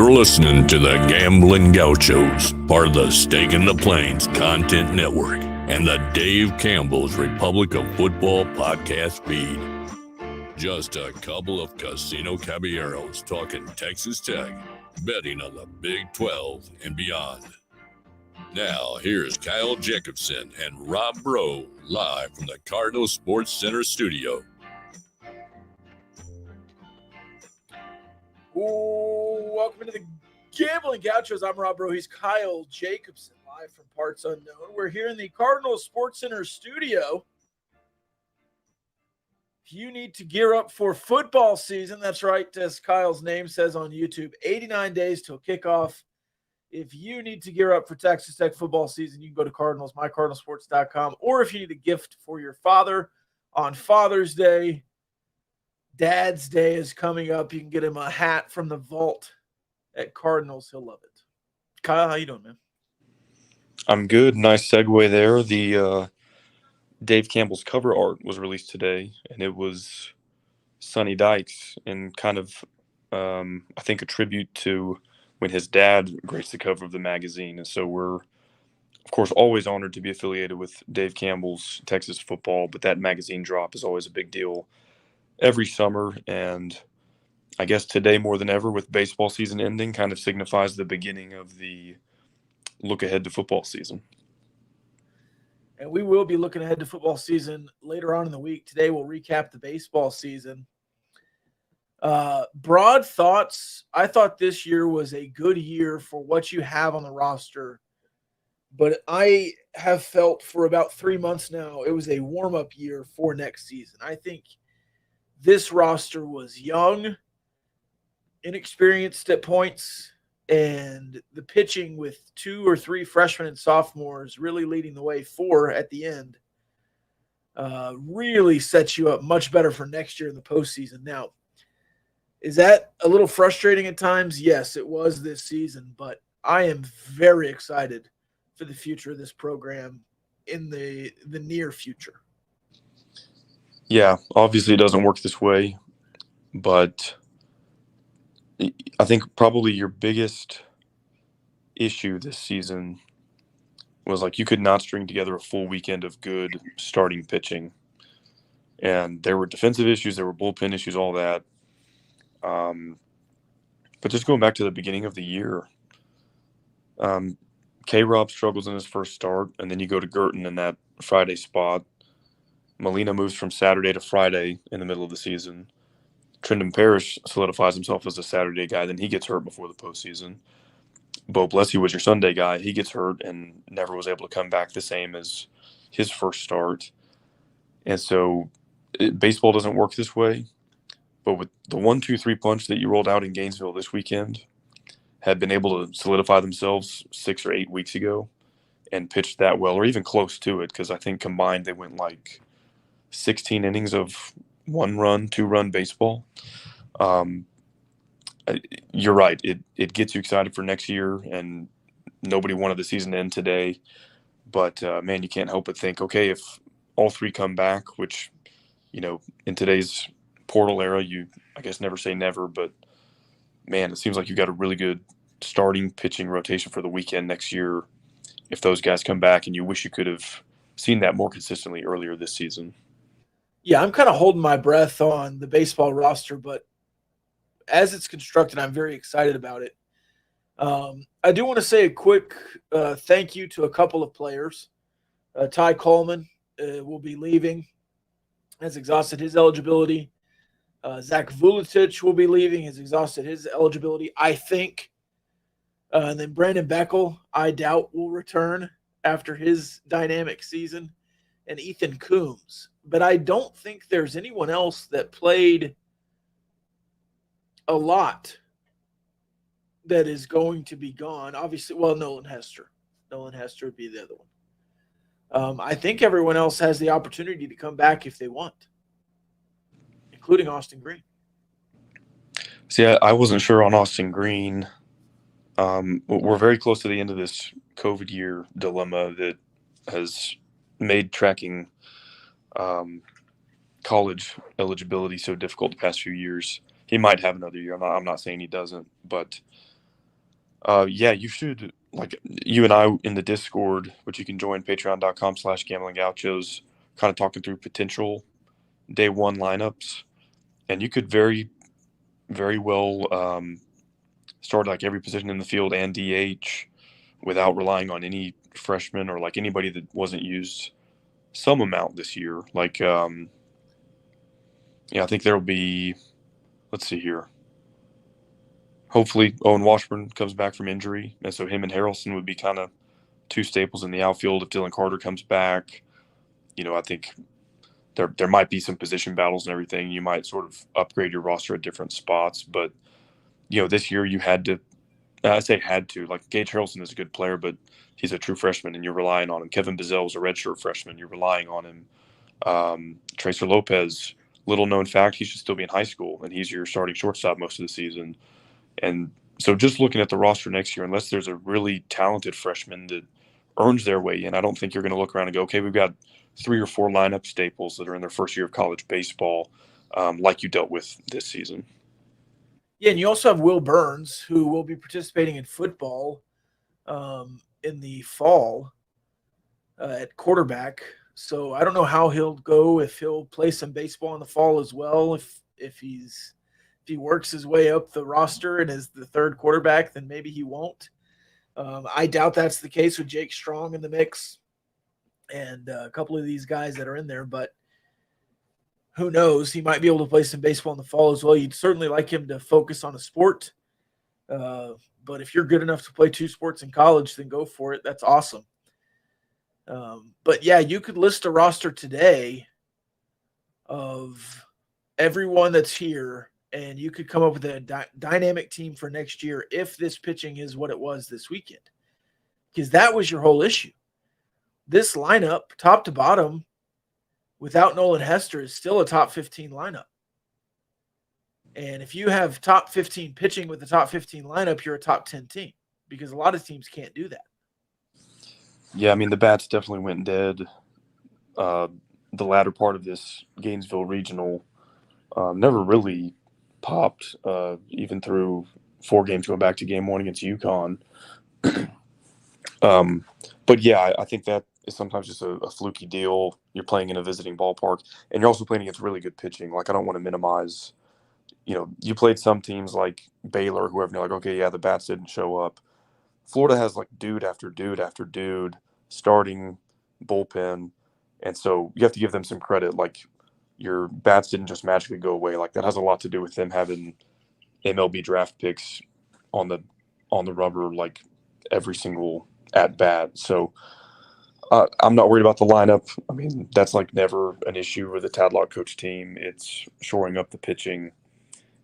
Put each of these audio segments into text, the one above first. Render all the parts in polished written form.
You're listening to the Gambling Gauchos, part of the Stake in the Plains Content Network, and the Dave Campbell's Republic of Football podcast feed. Just a couple of casino caballeros talking Texas Tech, betting on the Big 12 and beyond. Now, here's Kyle Jacobson and Rob Bro, live from the Cardinal Sports Center studio. Welcome to the Gambling Gauchos. I'm Rob Bro. He's Kyle Jacobson, live from Parts Unknown. We're here in the Cardinal Sports Center studio. If you need to gear up for football season, that's right, as Kyle's name says on YouTube, 89 days till kickoff. If you need to gear up for Texas Tech football season, you can go to mycardinalsports.com. Or if you need a gift for your father on Father's Day, Dad's Day is coming up. You can get him a hat from the vault at Cardinals. He'll love it. Kyle, how you doing, man? I'm good. Nice segue there. The Dave Campbell's cover art was released today, and it was Sonny Dykes, and kind of, I think, a tribute to when his dad graced the cover of the magazine. And so we're, of course, always honored to be affiliated with Dave Campbell's Texas football, but that magazine drop is always a big deal every summer, and I guess today more than ever with baseball season ending kind of signifies the beginning of the look ahead to football season. And we will be looking ahead to football season later on in the week. Today we'll recap the baseball season. Broad thoughts. I thought this year was a good year for what you have on the roster, but I have felt for about 3 months now it was a warm-up year for next season. I think this roster was young, inexperienced at points, and the pitching with 2 or 3 freshmen and sophomores really leading the way, 4 at the end, really sets you up much better for next year in the postseason. Now, is that a little frustrating at times? Yes, it was this season, but I am very excited for the future of this program in the near future. Yeah, obviously it doesn't work this way, but I think probably your biggest issue this season was like you could not string together a full weekend of good starting pitching. And there were defensive issues, there were bullpen issues, all that. But just going back to the beginning of the year, K-Rob struggles in his first start, and then you go to Girton in that Friday spot. Molina moves from Saturday to Friday in the middle of the season. Trendon Parrish solidifies himself as a Saturday guy. Then he gets hurt before the postseason. Bo Blessey was your Sunday guy. He gets hurt and never was able to come back the same as his first start. And so baseball doesn't work this way. But with the 1-2-3 punch that you rolled out in Gainesville this weekend, had been able to solidify themselves 6 or 8 weeks ago and pitched that well, or even close to it, because I think combined they went like 16 innings of 1-run, 2-run baseball. You're right. It gets you excited for next year, and nobody wanted the season to end today. But, man, you can't help but think, okay, if all 3 come back, which, you know, in today's portal era, you, I guess, never say never. But, man, it seems like you've got a really good starting pitching rotation for the weekend next year if those guys come back, and you wish you could have seen that more consistently earlier this season. Yeah, I'm kind of holding my breath on the baseball roster, but as it's constructed, I'm very excited about it. I do want to say a quick thank you to a couple of players. Ty Coleman will be leaving, has exhausted his eligibility. Zach Vuletic will be leaving, has exhausted his eligibility, I think. And then Brandon Beckel, I doubt, will return after his dynamic season. And Ethan Coombs. But I don't think there's anyone else that played a lot that is going to be gone. Obviously, well, Nolan Hester. Nolan Hester would be the other one. I think everyone else has the opportunity to come back if they want, including Austin Green. See, I wasn't sure on Austin Green. We're very close to the end of this COVID year dilemma that has made tracking college eligibility so difficult the past few years. He might have another year. I'm not saying he doesn't, but Yeah, you should, like, you and I in the Discord, which you can join, patreon.com/gamblinggauchos, kind of talking through potential day one lineups. And you could very, very well start like every position in the field and DH without relying on any freshman or like anybody that wasn't used some amount this year. Like, yeah, I think there'll be, let's see here. Hopefully, Owen Washburn comes back from injury. And so him and Harrelson would be kind of two staples in the outfield. If Dylan Carter comes back, I think there might be some position battles and everything. You might sort of upgrade your roster at different spots. But, this year you had to, I say had to, like Gage Harrelson is a good player, but he's a true freshman and you're relying on him. Kevin Bizzell is a redshirt freshman. You're relying on him. Tracer Lopez, little known fact, he should still be in high school, and he's your starting shortstop most of the season. And so just looking at the roster next year, unless there's a really talented freshman that earns their way in, I don't think you're going to look around and go, okay, we've got 3 or 4 lineup staples that are in their first year of college baseball, like you dealt with this season. Yeah, and you also have Will Burns, who will be participating in football in the fall at quarterback. So I don't know how he'll go, if he'll play some baseball in the fall as well. If he works his way up the roster and is the third quarterback, then maybe he won't. I doubt that's the case with Jake Strong in the mix and a couple of these guys that are in there, but who knows? He might be able to play some baseball in the fall as well. You'd certainly like him to focus on a sport. But if you're good enough to play 2 sports in college, then go for it. That's awesome. But yeah, you could list a roster today of everyone that's here, and you could come up with a dynamic team for next year if this pitching is what it was this weekend. Because that was your whole issue. This lineup, top to bottom, without Nolan Hester, is still a top 15 lineup. And if you have top 15 pitching with the top 15 lineup, you're a top 10 team, because a lot of teams can't do that. Yeah, I mean, the bats definitely went dead the latter part of this Gainesville regional. Never really popped, even through 4 games going back to game 1 against UConn. But yeah, I think that is sometimes just a fluky deal. You're playing in a visiting ballpark, and you're also playing against really good pitching. Like, I don't want to minimize, you played some teams like Baylor, whoever, and you're like, okay, yeah, the bats didn't show up. Florida has like dude after dude after dude starting bullpen, and so you have to give them some credit. Like, your bats didn't just magically go away. Like, that has a lot to do with them having MLB draft picks on the rubber, like, every single at bat. So I'm not worried about the lineup. I mean, that's like never an issue with a Tadlock coach team. It's shoring up the pitching.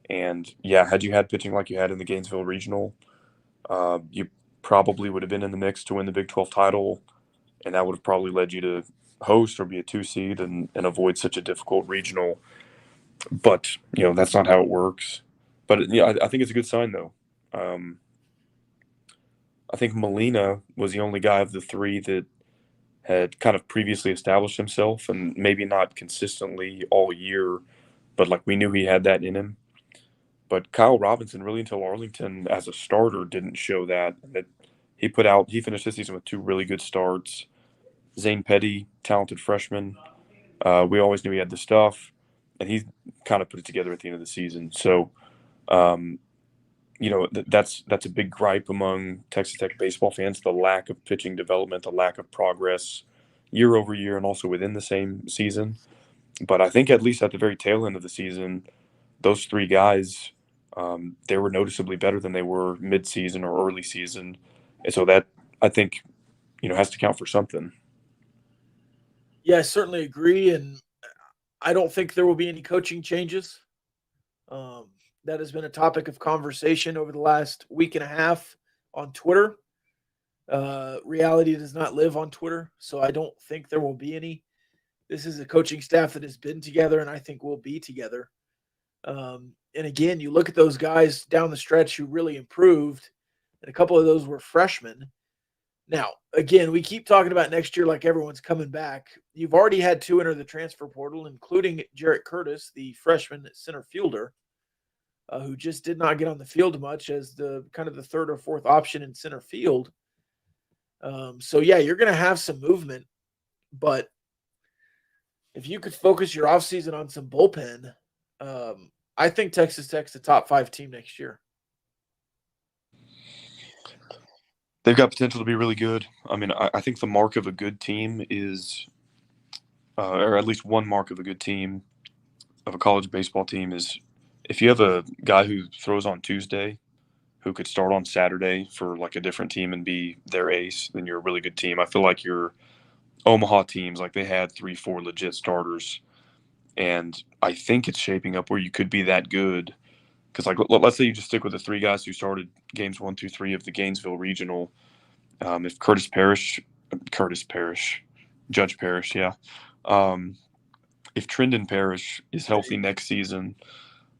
And yeah, had you had pitching like you had in the Gainesville regional, you probably would have been in the mix to win the Big 12 title, and that would have probably led you to host or be a 2 seed and avoid such a difficult regional. But that's not how it works. But yeah, I think it's a good sign though. I think Molina was the only guy of the 3 that had kind of previously established himself, and maybe not consistently all year, but like we knew he had that in him. But Kyle Robinson, really until Arlington as a starter, didn't show that. He finished this season with 2 really good starts. Zane Petty, talented freshman. We always knew he had the stuff, and he kind of put it together at the end of the season. So, that's a big gripe among Texas Tech baseball fans, the lack of pitching development, the lack of progress year over year, and also within the same season. But I think at least at the very tail end of the season, those 3 guys, they were noticeably better than they were mid-season or early season. And so that, I think, has to count for something. Yeah, I certainly agree. And I don't think there will be any coaching changes. That has been a topic of conversation over the last week and a half on Twitter. Reality does not live on Twitter, so I don't think there will be any. This is a coaching staff that has been together, and I think will be together. And again, you look at those guys down the stretch who really improved, and a couple of those were freshmen. Now, again, we keep talking about next year like everyone's coming back. You've already had 2 enter the transfer portal, including Jarrett Curtis, the freshman center fielder. who just did not get on the field much as the kind of the third or fourth option in center field. So yeah, you're going to have some movement, but if you could focus your offseason on some bullpen, I think Texas Tech's a top 5 team next year. They've got potential to be really good. I mean, I think the mark of a good team is, or at least one mark of a good team, of a college baseball team, is if you have a guy who throws on Tuesday who could start on Saturday for like a different team and be their ace, then you're a really good team. I feel like your Omaha teams, like they had 3-4 legit starters, and I think it's shaping up where you could be that good. Because like let's say you just stick with the 3 guys who started games 1 through 3 of the Gainesville Regional. If Judge Parrish, yeah. If Trendon Parrish is healthy next season,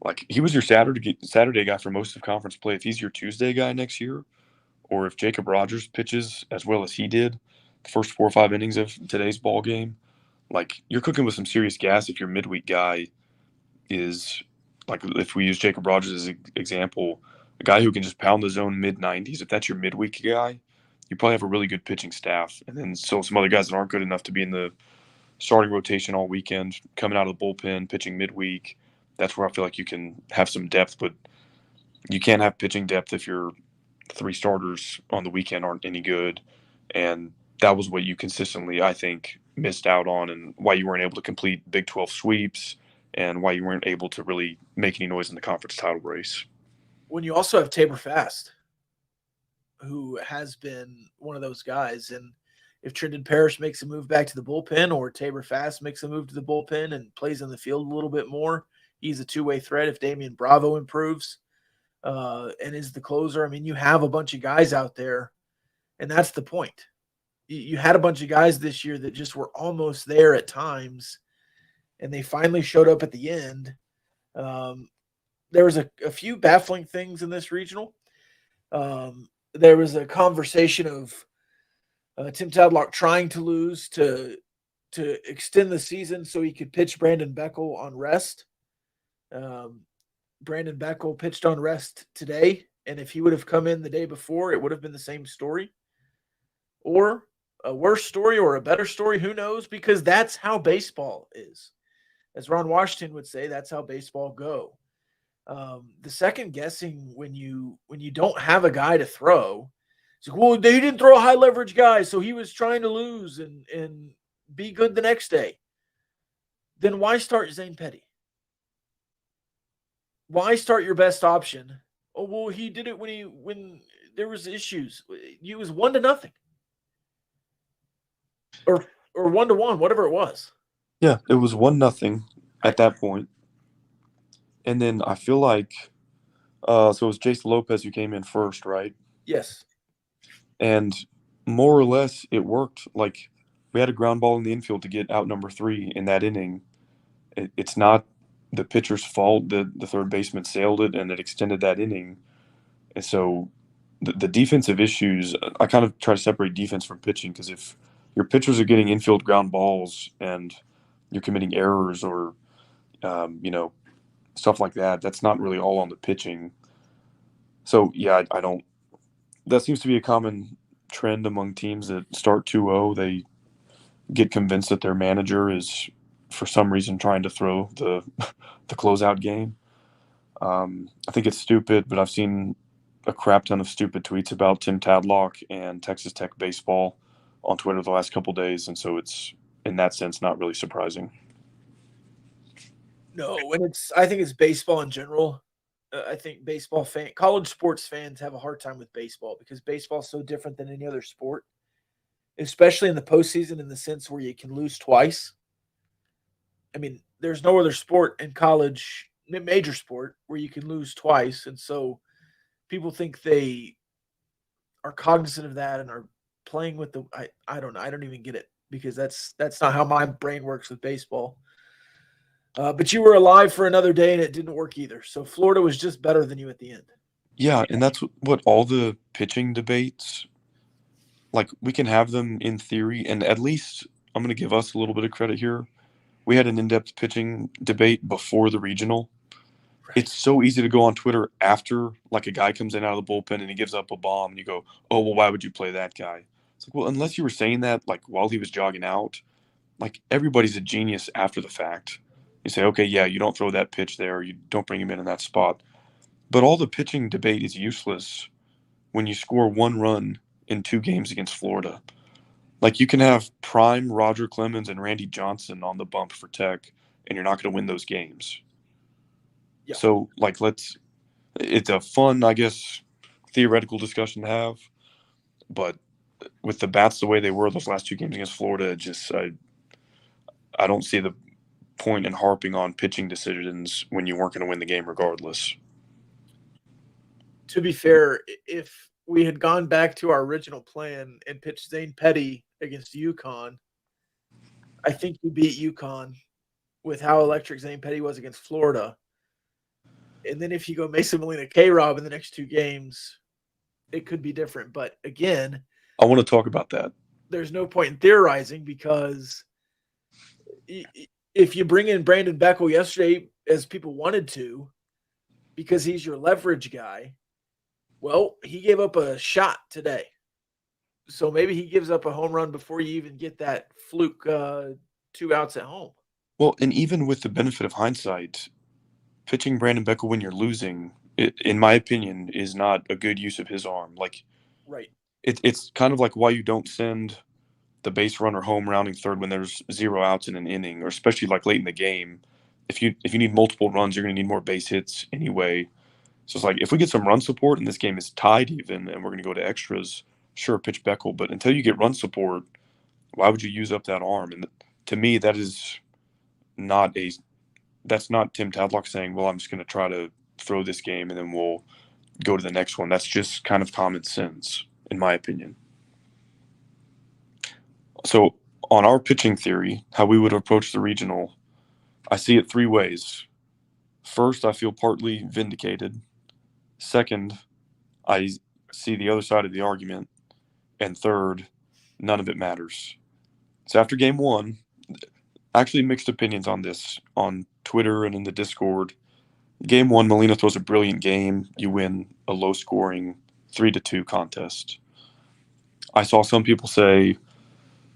like he was your Saturday guy for most of conference play. If he's your Tuesday guy next year, or if Jacob Rogers pitches as well as he did the first 4 or 5 innings of today's ball game, like you're cooking with some serious gas if your midweek guy is, like if we use Jacob Rogers as an example, a guy who can just pound the zone mid-90s. If that's your midweek guy, you probably have a really good pitching staff. And then so some other guys that aren't good enough to be in the starting rotation all weekend, coming out of the bullpen, pitching midweek, that's where I feel like you can have some depth. But you can't have pitching depth if your 3 starters on the weekend aren't any good. And that was what you consistently, I think, missed out on, and why you weren't able to complete Big 12 sweeps and why you weren't able to really make any noise in the conference title race. When you also have Tabor Fast, who has been one of those guys, and if Trendon Parrish makes a move back to the bullpen, or Tabor Fast makes a move to the bullpen and plays in the field a little bit more, he's a two-way threat. If Damian Bravo improves and is the closer, I mean, you have a bunch of guys out there, and that's the point. You had a bunch of guys this year that just were almost there at times, and they finally showed up at the end. There was a few baffling things in this regional. There was a conversation of Tim Tadlock trying to lose to extend the season so he could pitch Brandon Beckel on rest. Brandon Beckel pitched on rest today, and if he would have come in the day before, it would have been the same story. Or a worse story or a better story, who knows, because that's how baseball is. As Ron Washington would say, that's how baseball go. The second guessing when you don't have a guy to throw, it's like, well, they didn't throw a high leverage guy, so he was trying to lose and be good the next day. Then why start Zane Petty? Why start your best option? Oh, well, he did it when there was issues. It was 1-0. Or 1-1, whatever it was. Yeah, it was 1-0 at that point. And then I feel like so it was Jason Lopez who came in first, right? Yes. And more or less it worked. Like we had a ground ball in the infield to get out number 3 in that inning. It's not the pitcher's fault that the third baseman sailed it and it extended that inning. And so the defensive issues, I kind of try to separate defense from pitching, because if your pitchers are getting infield ground balls and you're committing errors or, stuff like that, that's not really all on the pitching. So, yeah, I don't – that seems to be a common trend among teams that start 2-0. They get convinced that their manager is, for some reason, trying to throw the closeout game. I think it's stupid, but I've seen a crap ton of stupid tweets about Tim Tadlock and Texas Tech baseball on Twitter the last couple of days, and so it's, in that sense, not really surprising. No, and I think it's baseball in general. I think college sports fans have a hard time with baseball because baseball is so different than any other sport, especially in the postseason, in the sense where you can lose twice. I mean, there's no other sport in college, major sport, where you can lose twice. And so people think they are cognizant of that and are playing with I don't know. I don't even get it, because that's not how my brain works with baseball. But you were alive for another day, and it didn't work either. So Florida was just better than you at the end. Yeah, and that's what all the pitching debates, like we can have them in theory, and at least I'm going to give us a little bit of credit here. We had an in-depth pitching debate before the regional, It's so easy to go on Twitter after, like, a guy comes in out of the bullpen and he gives up a bomb, and you go, oh, well, why would you play that guy? It's like, well, unless you were saying that, like, while he was jogging out, like, everybody's a genius after the fact. You say, okay, yeah, you don't throw that pitch there, you don't bring him in that spot. But all the pitching debate is useless when you score 1 run in 2 games against Florida. Like, you can have prime Roger Clemens and Randy Johnson on the bump for Tech, and you're not going to win those games. Yeah. So, like, it's a fun, I guess, theoretical discussion to have. But with the bats the way they were those last 2 games against Florida, I don't see the point in harping on pitching decisions when you weren't going to win the game regardless. To be fair, if we had gone back to our original plan and pitched Zane Petty against UConn, I think you beat UConn with how electric Zane Petty was against Florida. And then if you go Mason Molina, K-Rob in the next 2 games, it could be different. But again, I want to talk about that. There's no point in theorizing, because if you bring in Brandon Beckel yesterday, as people wanted to, because he's your leverage guy, well, he gave up a shot today. So maybe he gives up a home run before you even get that fluke 2 outs at home. Well, and even with the benefit of hindsight, pitching Brandon Beckel when you're losing, in my opinion, is not a good use of his arm. Like, right. It's kind of like why you don't send the base runner home rounding third when there's 0 outs in an inning, or especially like late in the game. If you need multiple runs, you're going to need more base hits anyway. So it's like, if we get some run support and this game is tied even and we're going to go to extras, sure, pitch Beckel. But until you get run support, why would you use up that arm? And to me, that's not Tim Tadlock saying, well, I'm just going to try to throw this game and then we'll go to the next one. That's just kind of common sense, in my opinion. So on our pitching theory, how we would approach the regional, I see it 3 ways. First, I feel partly vindicated. Second, I see the other side of the argument. And third, none of it matters. So after game 1, actually mixed opinions on this on Twitter and in the Discord. Game 1, Molina throws a brilliant game. You win a low-scoring 3-2 contest. I saw some people say,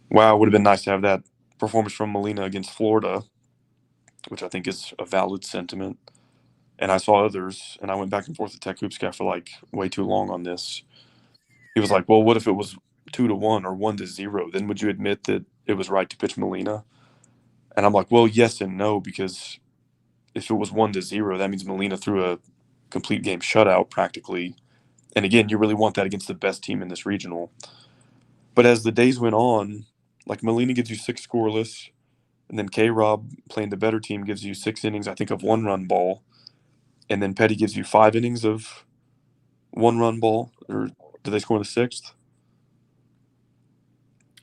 wow, it would have been nice to have that performance from Molina against Florida, which I think is a valid sentiment. And I saw others, and I went back and forth with Tech Hoops guy for like way too long on this. He was like, well, what if it was 2-1 or 1-0? Then would you admit that it was right to pitch Molina? And I'm like, well, yes and no, because if it was 1-0, that means Molina threw a complete game shutout practically. And again, you really want that against the best team in this regional. But as the days went on, like, Molina gives you 6 scoreless, and then K-Rob, playing the better team, gives you 6 innings, I think, of 1-run ball. And then Petty gives you 5 innings of 1-run ball. Or did they score in the 6th?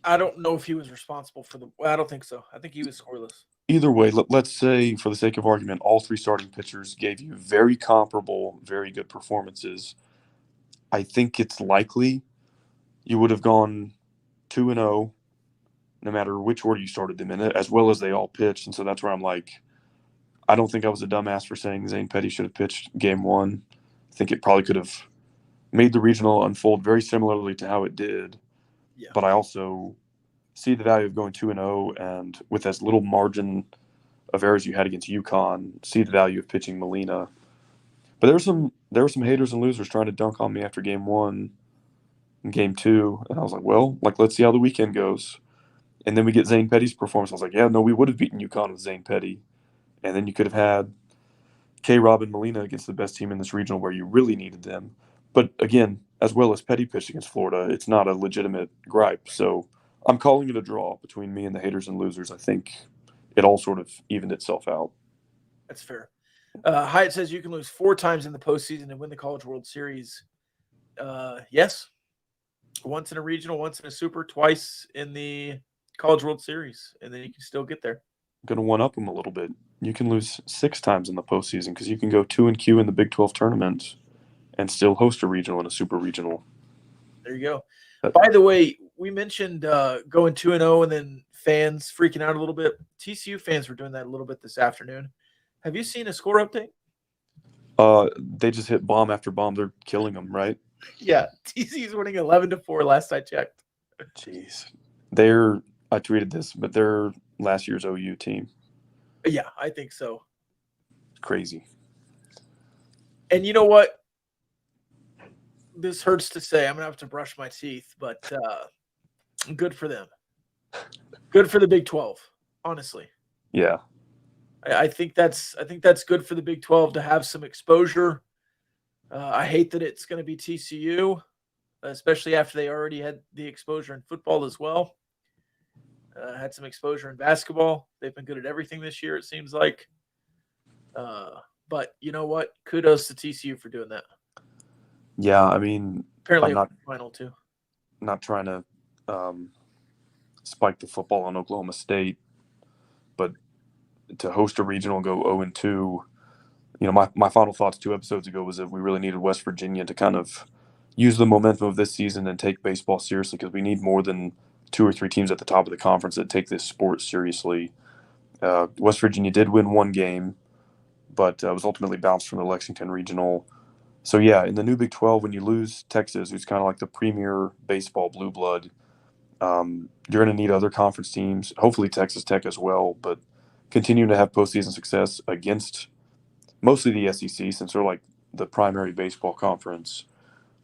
I don't know if he was responsible for I don't think so. I think he was scoreless. Either way, let's say, for the sake of argument, all 3 starting pitchers gave you very comparable, very good performances. I think it's likely you would have gone 2-0 no matter which order you started them in, as well as they all pitched. And so that's where I'm like, I don't think I was a dumbass for saying Zane Petty should have pitched game 1. I think it probably could have made the regional unfold very similarly to how it did. Yeah. But I also see the value of going 2-0, and with as little margin of errors you had against UConn, see the value of pitching Molina. But there were some haters and losers trying to dunk on me after game 1 and game 2, and I was like, well, like, let's see how the weekend goes. And then we get Zane Petty's performance. I was like, yeah, no, we would have beaten UConn with Zane Petty. And then you could have had K-Rob and Molina against the best team in this regional where you really needed them. But again, as well as Petty pitched against Florida, it's not a legitimate gripe. So I'm calling it a draw between me and the haters and losers. I think it all sort of evened itself out. That's fair. Hyatt says you can lose 4 times in the postseason and win the College World Series. Yes. Once in a regional, once in a super, twice in the College World Series, and then you can still get there. I'm going to one-up them a little bit. You can lose 6 times in the postseason because you can go 2-Q in the Big 12 tournament and still host a regional and a super regional. There you go. By the way, we mentioned going 2-0 and then fans freaking out a little bit. TCU fans were doing that a little bit this afternoon. Have you seen a score update? They just hit bomb after bomb. They're killing them, right? Yeah, TCU's winning 11-4 last I checked. Jeez. I tweeted this, but they're last year's OU team. Yeah, I think so. Crazy. And you know what? This hurts to say. I'm going to have to brush my teeth, but good for them. Good for the Big 12, honestly. Yeah. I think that's good for the Big 12 to have some exposure. I hate that it's going to be TCU, especially after they already had the exposure in football as well. Had some exposure in basketball. They've been good at everything this year, it seems like. But you know what? Kudos to TCU for doing that. Yeah, I mean, Apparently, I'm not final too. not trying to spike the football on Oklahoma State, but to host a regional and go 0-2, you know, my final thoughts 2 episodes ago was that we really needed West Virginia to kind of use the momentum of this season and take baseball seriously, because we need more than 2 or 3 teams at the top of the conference that take this sport seriously. West Virginia did win 1 game, but was ultimately bounced from the Lexington regional. So, yeah, in the new Big 12, when you lose Texas, who's kind of like the premier baseball blue blood, you're going to need other conference teams, hopefully Texas Tech as well, but continuing to have postseason success against mostly the SEC, since they're like the primary baseball conference.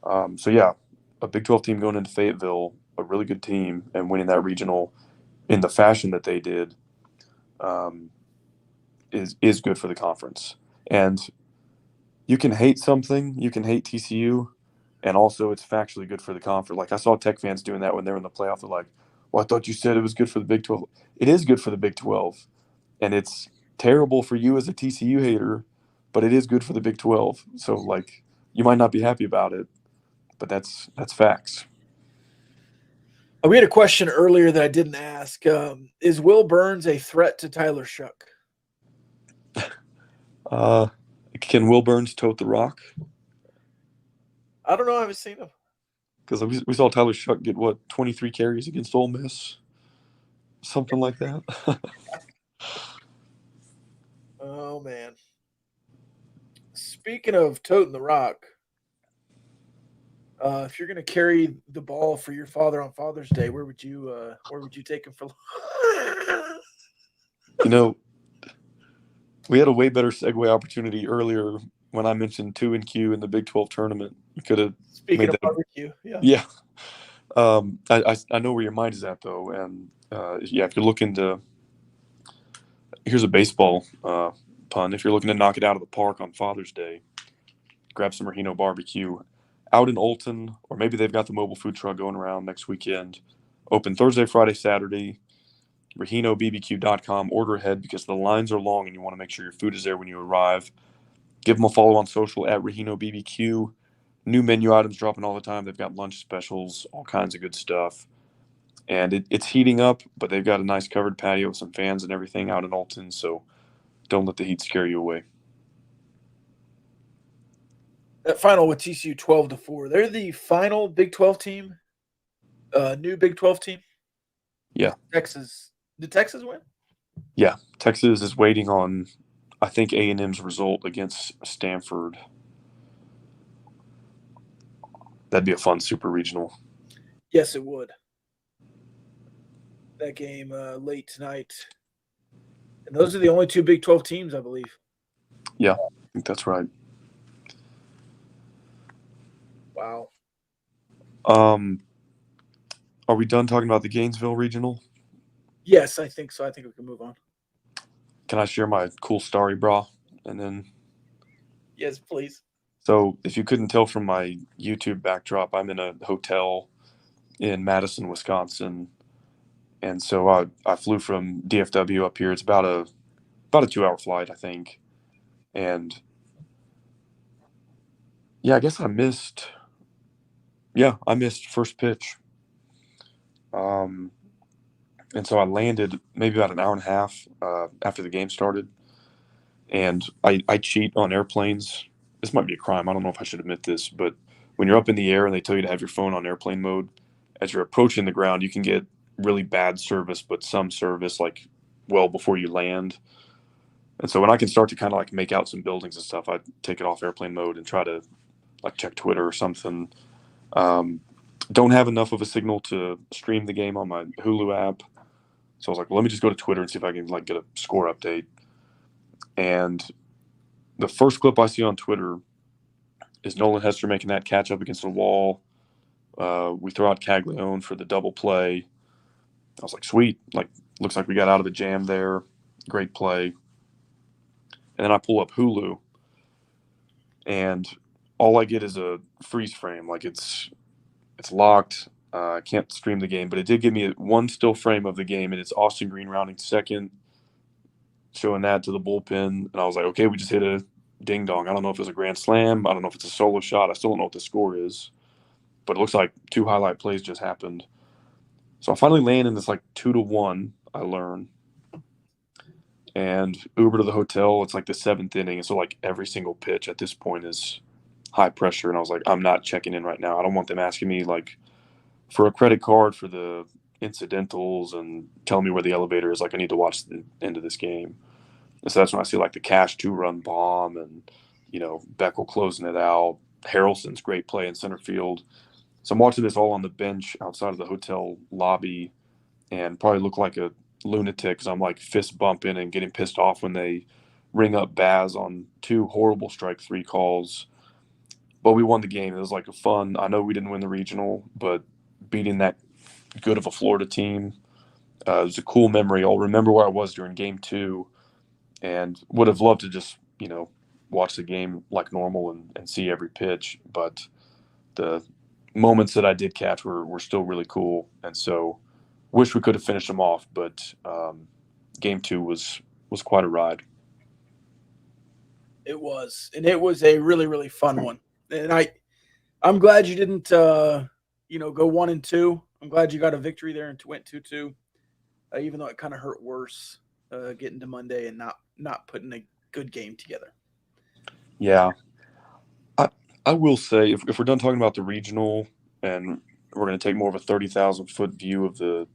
So, yeah, a Big 12 team going into Fayetteville, a really good team, and winning that regional in the fashion that they did is good for the conference. And you can hate something, you can hate TCU, and also it's factually good for the conference. Like, I saw Tech fans doing that when they were in the playoff. They're like, well, I thought you said it was good for the Big 12. It is good for the Big 12. And it's terrible for you as a TCU hater, but it is good for the Big 12. So, like, you might not be happy about it, but that's facts. We had a question earlier that I didn't ask. Is Will Burns a threat to Tyler Shook? Can Will Burns tote the rock? I don't know. I haven't seen him. Because we saw Tyler Shuck get, 23 carries against Ole Miss? Something like that. Oh, man. Speaking of toting the rock, if you're going to carry the ball for your father on Father's Day, where would you take him for? You know, we had a way better segue opportunity earlier when I mentioned 2-Q in the Big 12 tournament. You could have Speaking made of that. barbecue, yeah. Yeah. I know where your mind is at, though. And, yeah, if you're looking to – here's a baseball pun. If you're looking to knock it out of the park on Father's Day, grab some Rahino barbecue out in Olton, or maybe they've got the mobile food truck going around next weekend. Open Thursday, Friday, Saturday. RahinoBBQ.com. Order ahead because the lines are long and you want to make sure your food is there when you arrive. Give them a follow on social at RahinoBBQ. New menu items dropping all the time. They've got lunch specials, all kinds of good stuff. And it's heating up, but they've got a nice covered patio with some fans and everything out in Olton, so don't let the heat scare you away. That final with TCU 12-4. They're the final Big 12 team, new Big 12 team. Yeah. Texas. Did Texas win? Yeah. Texas is waiting on, I think, A&M's result against Stanford. That'd be a fun super regional. Yes, it would. That game late tonight. And those are the only 2 Big 12 teams, I believe. Yeah, I think that's right. Wow. Are we done talking about the Gainesville regional? Yes, I think so. I think we can move on. Can I share my cool story, brah? And then Yes, please. So if you couldn't tell from my YouTube backdrop, I'm in a hotel in Madison, Wisconsin. And so I flew from DFW up here. It's about a 2-hour flight, I think. And yeah, I guess I missed first pitch. And so I landed maybe about an hour and a half after the game started. And I cheat on airplanes. This might be a crime. I don't know if I should admit this, but when you're up in the air and they tell you to have your phone on airplane mode, as you're approaching the ground, you can get really bad service, but some service, like well before you land. And so when I can start to kind of like make out some buildings and stuff, I take it off airplane mode and try to like check Twitter or something. Don't have enough of a signal to stream the game on my Hulu app. So I was like, well, let me just go to Twitter and see if I can like get a score update. And the first clip I see on Twitter is Nolan Hester making that catch up against the wall. We throw out Caglione for the double play. I was like, sweet. Like, looks like we got out of the jam there. Great play. And then I pull up Hulu, and all I get is a freeze frame. Like, it's locked. I can't stream the game, but it did give me one still frame of the game, and it's Austin Green rounding second, showing that to the bullpen. And I was like, okay, we just hit a ding dong. I don't know if it's a grand slam. I don't know if it's a solo shot. I still don't know what the score is, but it looks like 2 highlight plays just happened. So I finally land in this like 2-1, I learn, and Uber to the hotel. It's like the 7th inning. And so like every single pitch at this point is high pressure. And I was like, I'm not checking in right now. I don't want them asking me like for a credit card for the incidentals and telling me where the elevator is. Like, I need to watch the end of this game. And so that's when I see like the Cash 2-run bomb and, Beckel closing it out. Harrelson's great play in center field. So I'm watching this all on the bench outside of the hotel lobby and probably look like a lunatic because I'm like fist bumping and getting pissed off when they ring up Baz on 2 horrible strike 3 calls. But we won the game. It was like a fun. I know we didn't win the regional, but beating that good of a Florida team, it was a cool memory. I'll remember where I was during game 2 and would have loved to just, watch the game like normal and see every pitch. But the moments that I did catch were still really cool. And so wish we could have finished them off, but game 2 was quite a ride. It was, and it was a really, really fun one. And I'm glad you didn't, go 1-2. I'm glad you got a victory there and went 2-2, even though it kind of hurt worse getting to Monday and not putting a good game together. Yeah. I will say, if we're done talking about the regional and we're going to take more of a 30,000-foot view of the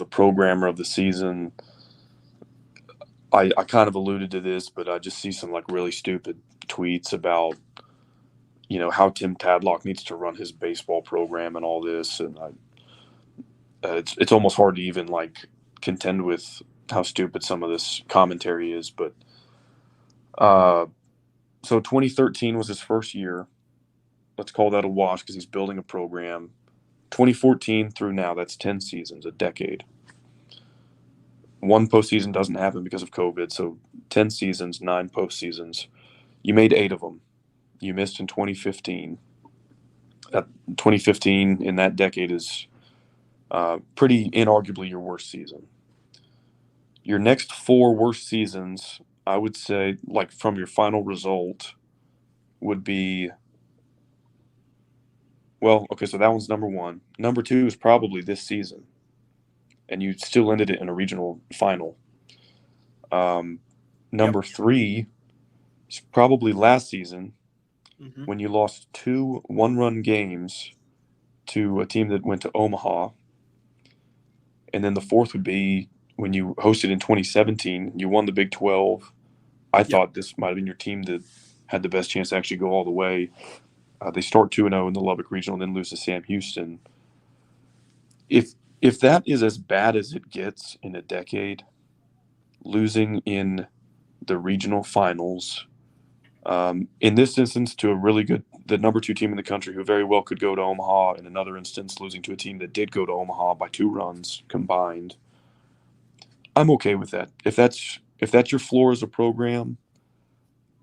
program or of the season, I kind of alluded to this, but I just see some like really stupid tweets about, how Tim Tadlock needs to run his baseball program and all this. And it's almost hard to even like contend with how stupid some of this commentary is. But so 2013 was his first year. Let's call that a wash because he's building a program. 2014 through now, that's 10 seasons, a decade. 1 postseason doesn't happen because of COVID, so 10 seasons, 9 postseasons. You made 8 of them. You missed in 2015. 2015 in that decade is pretty inarguably your worst season. Your next 4 worst seasons, I would say, like from your final result, would be – well, okay, so that one's number 1. Number 2 is probably this season, and you still ended it in a regional final. Number 3 is probably last season when you lost 2 one-run games to a team that went to Omaha. And then the 4th would be when you hosted in 2017. You won the Big 12. I thought this might have been your team that had the best chance to actually go all the way. They start 2-0 in the Lubbock Regional and then lose to Sam Houston. If that is as bad as it gets in a decade, losing in the regional finals, in this instance to a really good, the number 2 team in the country who very well could go to Omaha, in another instance losing to a team that did go to Omaha by 2 runs combined, I'm okay with that. If that's your floor as a program,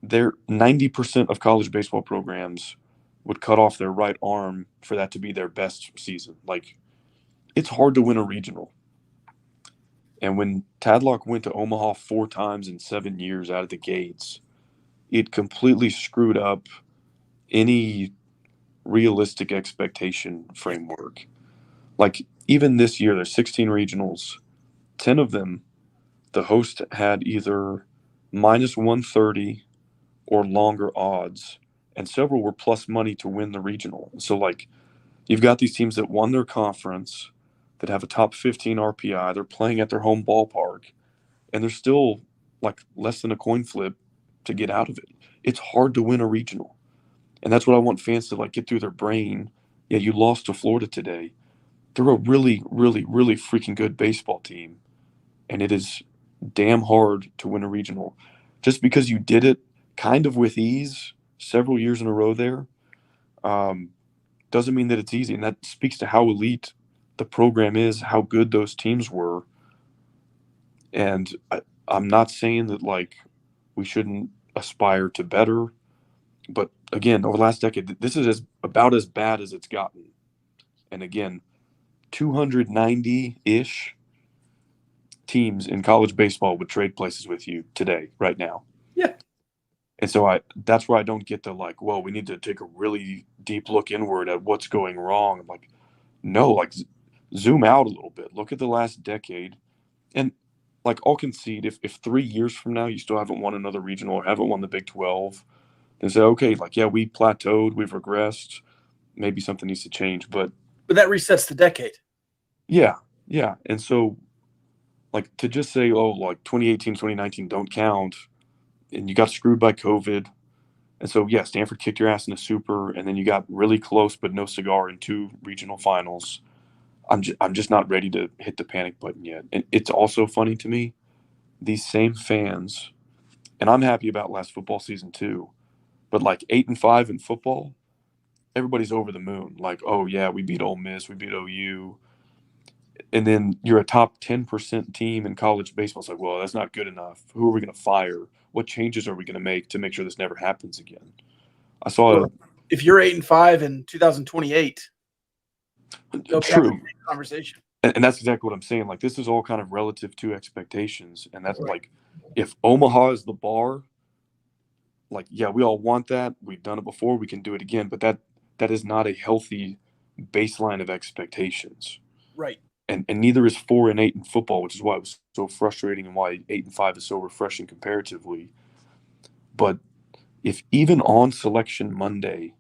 90% of college baseball programs would cut off their right arm for that to be their best season. Like, it's hard to win a regional. And when Tadlock went to Omaha 4 times in 7 years out of the gates, it completely screwed up any realistic expectation framework. Like, even this year, there's 16 regionals. 10 of them, the host had either minus 130 or longer odds, and several were plus money to win the regional. So, like, you've got these teams that won their conference, that have a top 15 RPI. They're playing at their home ballpark, and they're still like less than a coin flip to get out of it. It's hard to win a regional. And that's what I want fans to like get through their brain. Yeah, you lost to Florida today. They're a really, really, really freaking good baseball team. And it is damn hard to win a regional. Just because you did it kind of with ease several years in a row there, doesn't mean that it's easy. And that speaks to how elite the program is, how good those teams were. And I'm not saying that like we shouldn't aspire to better, but again, over the last decade, this is about as bad as it's gotten. And again, 290-ish teams in college baseball would trade places with you today, right now. Yeah. And so that's where I don't get the like, well, we need to take a really deep look inward at what's going wrong. I'm like, no, like zoom out a little bit. Look at the last decade. And like I'll concede if 3 years from now you still haven't won another regional or haven't won the Big 12, then say, okay, like, yeah, we plateaued, we've regressed. Maybe something needs to change. But that resets the decade. Yeah. And so like to just say, oh, like 2018, 2019 don't count, and you got screwed by COVID. And so, yeah, Stanford kicked your ass in a super, and then you got really close but no cigar in 2 regional finals. I'm just not ready to hit the panic button yet. And it's also funny to me, these same fans, and I'm happy about last football season too, but like 8-5 in football, everybody's over the moon. Like, oh yeah, we beat Ole Miss, we beat OU. And then you're a top 10% team in college baseball. It's like, well, that's not good enough. Who are we going to fire? What changes are we going to make sure this never happens again? I saw if you're 8-5 in 2028, true conversation. And that's exactly what I'm saying. Like, this is all kind of relative to expectations. And that's like, if Omaha is the bar, like, yeah, we all want that. We've done it before. We can do it again. But that is not a healthy baseline of expectations. Right. And neither is 4-8 in football, which is why it was so frustrating and why 8-5 is so refreshing comparatively. But if even on Selection Monday,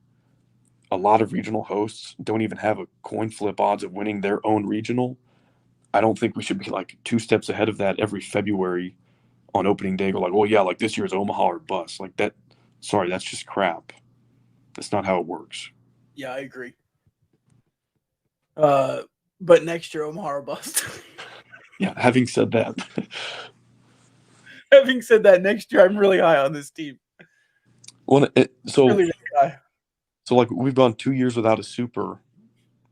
a lot of regional hosts don't even have a coin flip odds of winning their own regional, I don't think we should be like 2 steps ahead of that every February on opening day. Go like, well, yeah, like this year's Omaha or bust. Like that. Sorry, that's just crap. That's not how it works. Yeah, I agree. But next year, Omaha or bust. Yeah, having said that. Next year I'm really high on this team. Well, really, really high. So like we've gone 2 years without a super,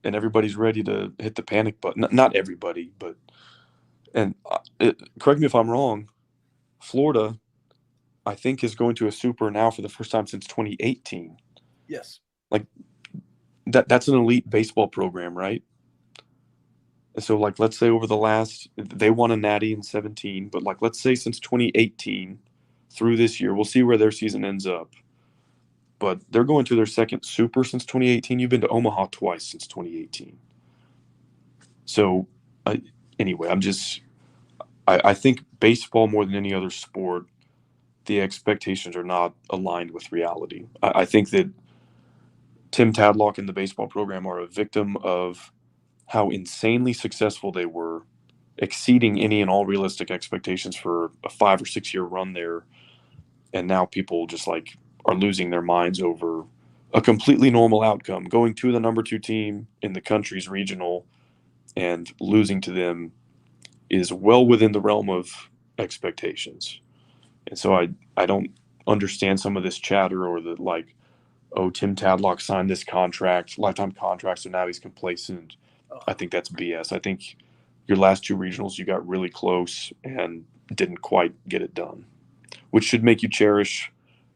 and everybody's ready to hit the panic button. Not everybody, but correct me if I'm wrong. Florida, I think, is going to a super now for the first time since 2018. Yes. Like that's an elite baseball program, right? And so, like, let's say over the last, they won a natty in 17, but like, let's say since 2018 through this year, we'll see where their season ends up. But they're going to their second super since 2018. You've been to Omaha twice since 2018. So, anyway, I think baseball more than any other sport, the expectations are not aligned with reality. I think that Tim Tadlock and the baseball program are a victim of how insanely successful they were, exceeding any and all realistic expectations for a 5 or 6 year run there. And now people just like are losing their minds over a completely normal outcome, going to the number 2 team in the country's regional and losing to them is well within the realm of expectations. And so I don't understand some of this chatter or the like, oh, Tim Tadlock signed this contract, lifetime contract, so now he's complacent. I think that's BS. I think your last 2 regionals, you got really close and didn't quite get it done, which should make you cherish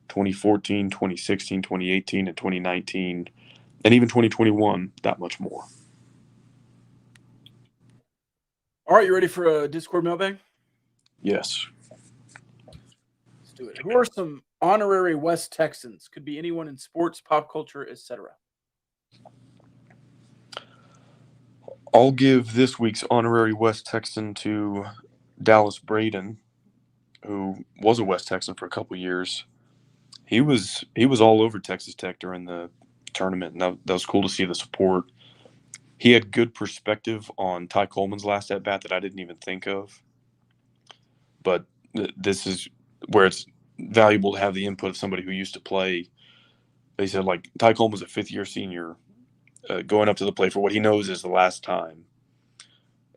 2014, 2016, 2018, and 2019, and even 2021 that much more. All right, you ready for a Discord mailbag? Yes. Let's do it. Who are some honorary West Texans? Could be anyone in sports, pop culture, etc. I'll give this week's honorary West Texan to Dallas Braden, who was a West Texan for a couple years. He was all over Texas Tech during the tournament, and that was cool to see the support. He had good perspective on Ty Coleman's last at bat that I didn't even think of. But this is where it's valuable to have the input of somebody who used to play. They said, like, Ty Coleman was a fifth-year senior going up to the plate for what he knows is the last time.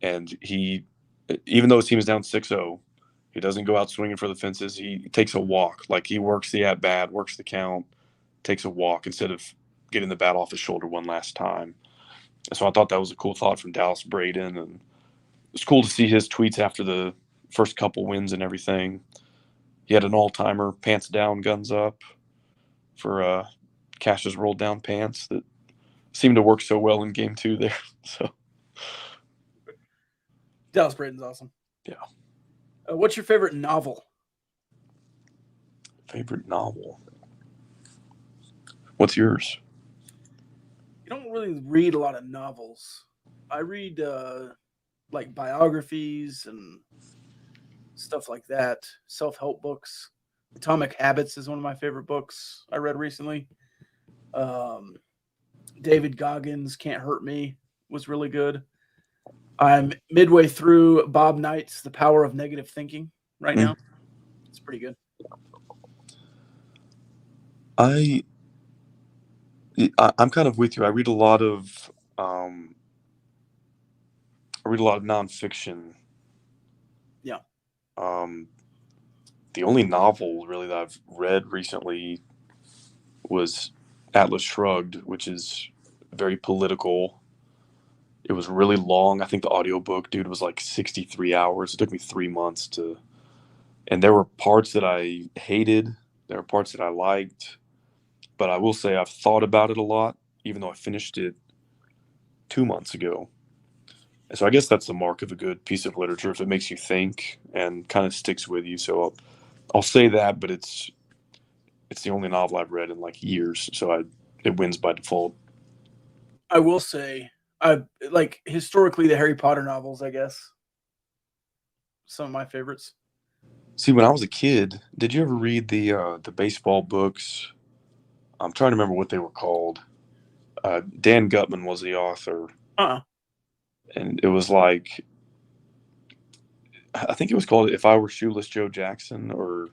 And he, even though his team is down 6-0, he doesn't go out swinging for the fences. He takes a walk. Like, he works the at-bat, works the count, takes a walk instead of getting the bat off his shoulder one last time. And so I thought that was a cool thought from Dallas Braden. And it's cool to see his tweets after the first couple wins and everything. He had an all-timer, pants down, guns up, for Cash's rolled down pants that seemed to work so well in game 2 there. So Dallas Braden's awesome. Yeah. What's your favorite novel? Favorite novel? What's yours? You don't really read a lot of novels. I read like biographies and stuff like that, self-help books. Atomic Habits is one of my favorite books I read recently. David Goggins' Can't Hurt Me was really good. I'm midway through Bob Knight's The Power of Negative Thinking right now. It's pretty good. I'm kind of with you. I read a lot of nonfiction. Yeah. The only novel really that I've read recently was Atlas Shrugged, which is very political. It was really long. I think the audiobook, dude, was like 63 hours. It took me 3 months to, and there were parts that I hated. There were parts that I liked, but I will say I've thought about it a lot, even though I finished it 2 months ago. And so I guess that's the mark of a good piece of literature, if it makes you think and kind of sticks with you. So I'll say that, but it's the only novel I've read in like years, so it wins by default. I will say, I like historically the Harry Potter novels, I guess. Some of my favorites. See, when I was a kid, did you ever read the baseball books? I'm trying to remember what they were called. Dan Gutman was the author. And it was like, I think it was called If I Were Shoeless Joe Jackson, or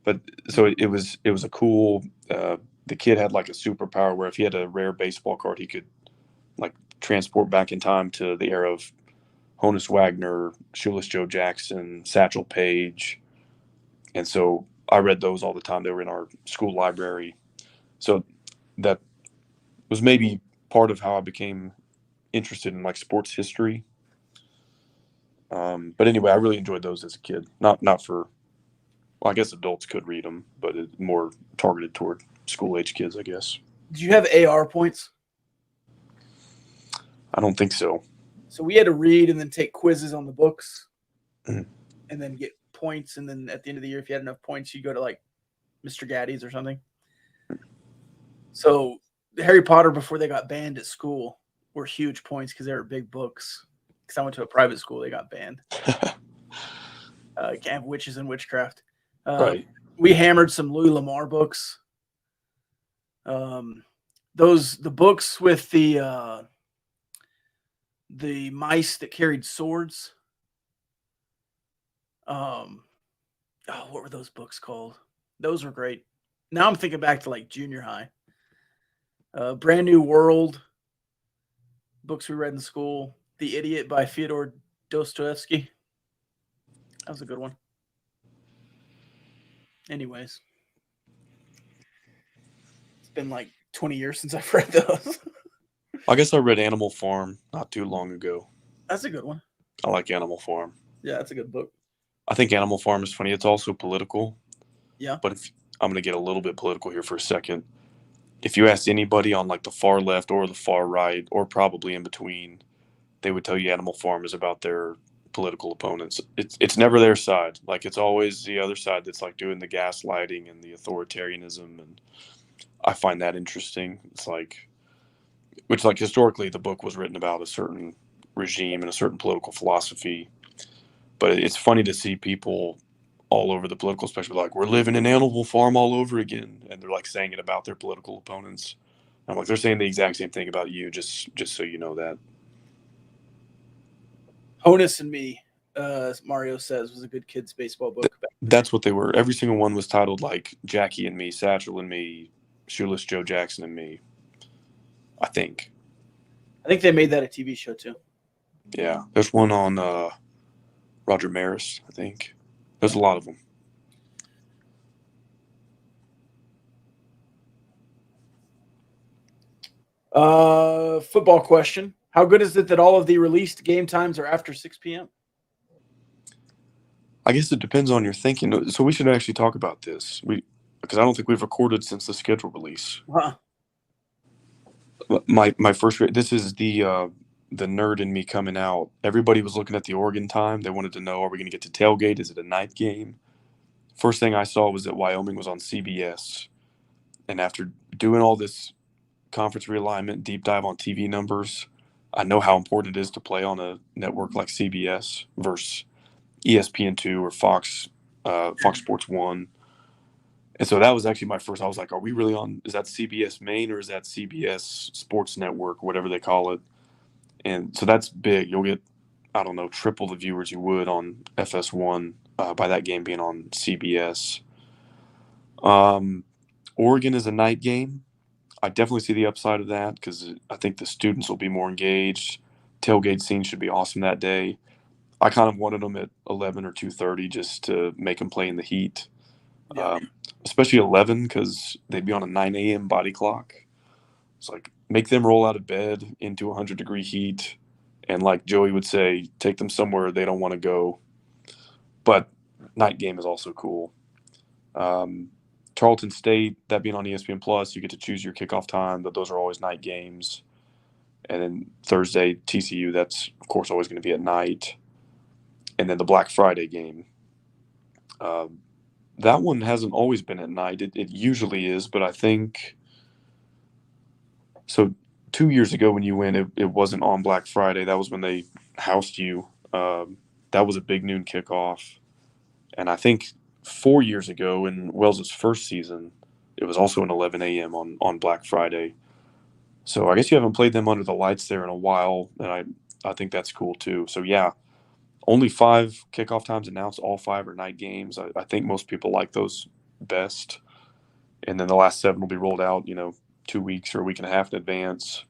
but so it was a cool, the kid had like a superpower where if he had a rare baseball card, he could like transport back in time to the era of Honus Wagner, Shoeless Joe Jackson, Satchel Paige. And so I read those all the time. They were in our school library. So that was maybe part of how I became interested in like sports history. But anyway, I really enjoyed those as a kid. Not for, well, I guess adults could read them, but it's more targeted toward school age kids, I guess. Did you have AR points? I don't think so. So we had to read and then take quizzes on the books, Mhm. and then get points. And then at the end of the year, if you had enough points, you go to like Mr. Gaddy's or something. So the Harry Potter, before they got banned at school, were huge points because they were big books. Because I went to a private school, they got banned. Can't have witches and witchcraft. Right. We hammered some Louis Lamar books. The books with the mice that carried swords. What were those books called? Those were great. Now I'm thinking back to like junior high. Brand New World. Books we read in school. The Idiot by Fyodor Dostoevsky. That was a good one. Anyways. It's been like 20 years since I've read those. I guess I read Animal Farm not too long ago. That's a good one. I like Animal Farm. Yeah, that's a good book. I think Animal Farm is funny. It's also political. Yeah. But I'm going to get a little bit political here for a second. If you asked anybody on like the far left or the far right, or probably in between, they would tell you Animal Farm is about their political opponents. It's never their side. Like, it's always the other side that's like doing the gaslighting and the authoritarianism. And I find that interesting. It's like, which like historically the book was written about a certain regime and a certain political philosophy. But it's funny to see people all over the political spectrum like, we're living in Animal Farm all over again. And they're like saying it about their political opponents. I'm like, they're saying the exact same thing about you, just so you know that. Honus and me, Mario says, was a good kids baseball book. That's what they were. Every single one was titled like Jackie and Me, Satchel and Me, Shoeless Joe Jackson and Me. I think they made that a TV show too. Yeah. There's one on Roger Maris, I think. There's a lot of them. Football question. How good is it that all of the released game times are after 6 p.m.? I guess it depends on your thinking. So we should actually talk about this. Because I don't think we've recorded since the schedule release. Huh. My first this is the nerd in me coming out. Everybody was looking at the Oregon time. They wanted to know, are we going to get to tailgate? Is it a night game? First thing I saw was that Wyoming was on CBS. And after doing all this conference realignment, deep dive on TV numbers, I know how important it is to play on a network like CBS versus ESPN2 or Fox Sports 1. And so that was actually my first. I was like, are we really on? Is that CBS Main or is that CBS Sports Network, whatever they call it? And so that's big. You'll get, I don't know, triple the viewers you would on FS1 by that game being on CBS. Oregon is a night game. I definitely see the upside of that because I think the students will be more engaged. Tailgate scene should be awesome that day. I kind of wanted them at 11 or 2:30 just to make them play in the heat. Yeah. Especially 11 because they'd be on a 9 a.m. body clock. It's like make them roll out of bed into 100-degree heat, and like Joey would say, take them somewhere they don't want to go. But night game is also cool. Tarleton State, that being on ESPN Plus, you get to choose your kickoff time, but those are always night games. And then Thursday, TCU, that's of course always going to be at night. And then the Black Friday game. That one hasn't always been at night. It usually is, but I think so. 2 years ago when you went, it wasn't on Black Friday. That was when they housed you. That was a big noon kickoff. And I think 4 years ago in Wells' first season, it was also an 11 a.m. on Black Friday. So I guess you haven't played them under the lights there in a while, and I think that's cool too. So yeah, only 5 kickoff times announced. All 5 are night games. I think most people like those best. And then the last 7 will be rolled out, 2 weeks or a week and a half in advance.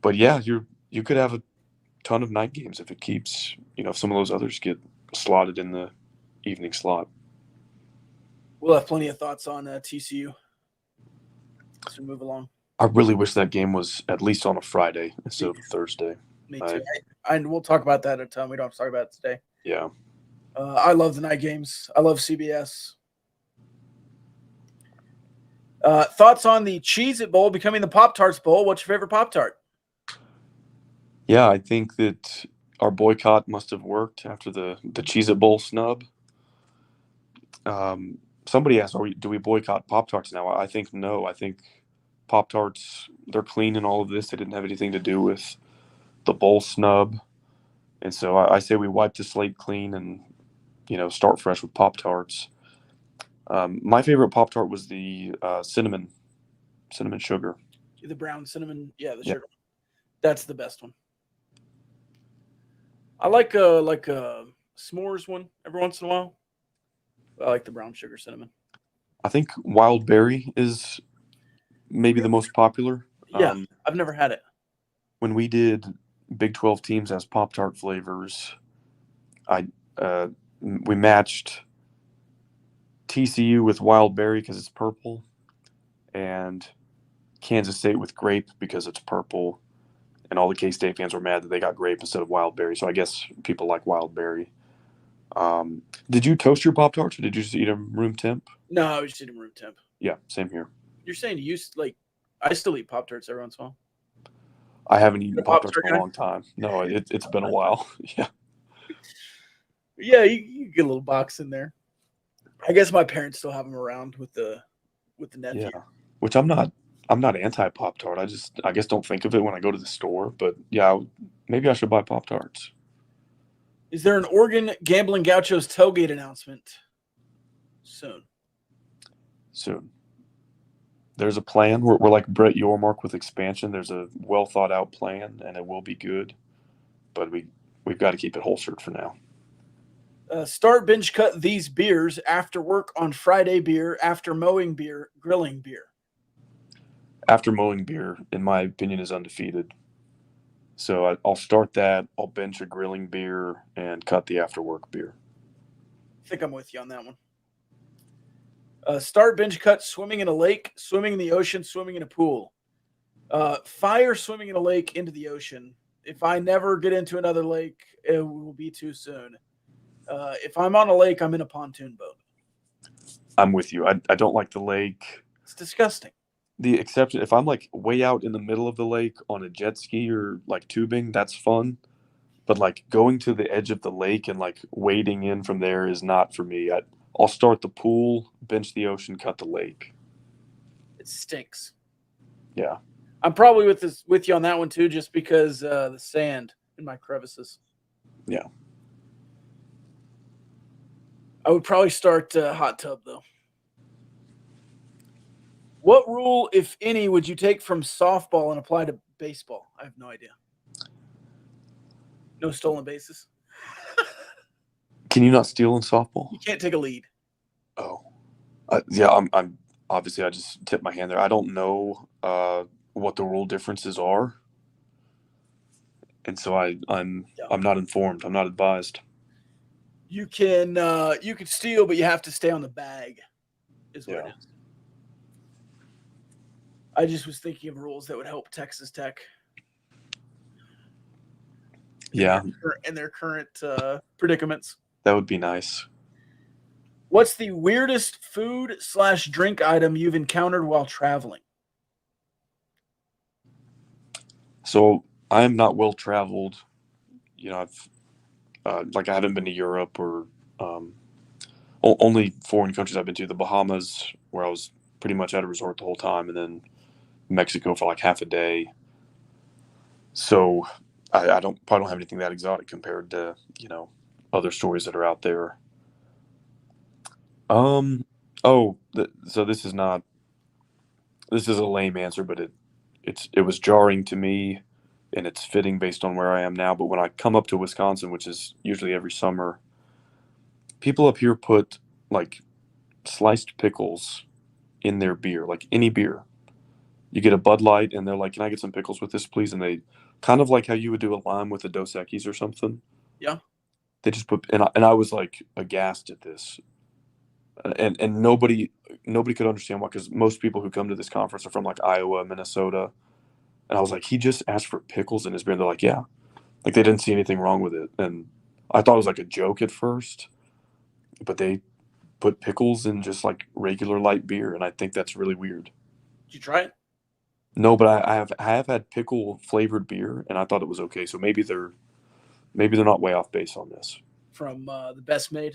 But yeah, you could have a ton of night games if it keeps, if some of those others get slotted in the evening slot. We'll have plenty of thoughts on TCU as we move along. I really wish that game was at least on a Friday instead of a Thursday. Me too. And we'll talk about that at a time. We don't have to talk about it today. Yeah. I love the night games. I love CBS. Thoughts on the Cheez-It Bowl becoming the Pop-Tarts Bowl? What's your favorite Pop-Tart? Yeah, I think that our boycott must have worked after the Cheez-It Bowl snub. Somebody asked, do we boycott Pop-Tarts now? I think no. I think Pop-Tarts, they're clean in all of this. They didn't have anything to do with the bowl snub. And so I say we wipe the slate clean and, start fresh with Pop-Tarts. My favorite Pop-Tart was the cinnamon sugar. The brown cinnamon, the sugar. That's the best one. I like a s'mores one every once in a while. I like the brown sugar cinnamon. I think wild berry is maybe the most popular. Yeah, I've never had it. When we did Big 12 teams as Pop-Tart flavors, we matched TCU with wild berry because it's purple, and Kansas State with grape because it's purple. And all the K-State fans were mad that they got grape instead of wild berry. So I guess people like wild berry. Did you toast your Pop-Tarts or did you just eat them room temp? No, I was just eating room temp. Yeah, same here. You're saying I still eat Pop-Tarts every once in a while. I haven't eaten Pop-Tarts in a long time. No, it's been a while. Yeah. Yeah, you get a little box in there. I guess my parents still have them around with the nephew. Yeah, which I'm not anti Pop-Tart. I guess don't think of it when I go to the store. But yeah, maybe I should buy Pop-Tarts. Is there an Oregon Gambling Gauchos tailgate announcement soon? There's a plan. We're like Brett Yormark with expansion. There's a well thought out plan, and it will be good. But we've got to keep it holstered for now. Start binge cut these beers: after work on Friday beer, after mowing beer, grilling beer. After mowing beer, in my opinion, is undefeated. So I'll start that. I'll bench a grilling beer and cut the after work beer. I think I'm with you on that one. Start binge cut: swimming in a lake, swimming in the ocean, swimming in a pool. Fire swimming in a lake into the ocean. If I never get into another lake, it will be too soon. If I'm on a lake, I'm in a pontoon boat. I'm with you. I don't like the lake. It's disgusting. The exception, if I'm like way out in the middle of the lake on a jet ski or like tubing, that's fun. But like going to the edge of the lake and like wading in from there is not for me. I'll start the pool, bench the ocean, cut the lake. It stinks. Yeah. I'm probably with you on that one too, just because the sand in my crevices. Yeah. I would probably start hot tub though. What rule, if any, would you take from softball and apply to baseball? I have no idea. No stolen bases. Can you not steal in softball? You can't take a lead. Oh, yeah. I'm obviously I just tipped my hand there. I don't know what the rule differences are, and so I'm not informed. I'm not advised. You can steal, but you have to stay on the bag. Is what it is. I just was thinking of rules that would help Texas Tech. Yeah. In their current predicaments. That would be nice. What's the weirdest food/drink item you've encountered while traveling? So I am not well traveled. You know, I haven't been to Europe or only foreign countries I've been to. The Bahamas, where I was pretty much at a resort the whole time, and then Mexico for like half a day. So I probably don't have anything that exotic compared to, other stories that are out there. So this is a lame answer, but it was jarring to me, and it's fitting based on where I am now. But when I come up to Wisconsin, which is usually every summer, people up here put like sliced pickles in their beer, like any beer. You get a Bud Light, and they're like, "Can I get some pickles with this, please?" And they kind of like how you would do a lime with a Dos Equis or something. Yeah. They just put, and I was like aghast at this, and nobody could understand why, because most people who come to this conference are from like Iowa, Minnesota, and I was like, he just asked for pickles in his beer. And they're like, yeah, like they didn't see anything wrong with it, and I thought it was like a joke at first, but they put pickles in just like regular light beer, and I think that's really weird. Did you try it? No, but I have had pickle flavored beer, and I thought it was okay. So maybe they're not way off base on this. From the Best Made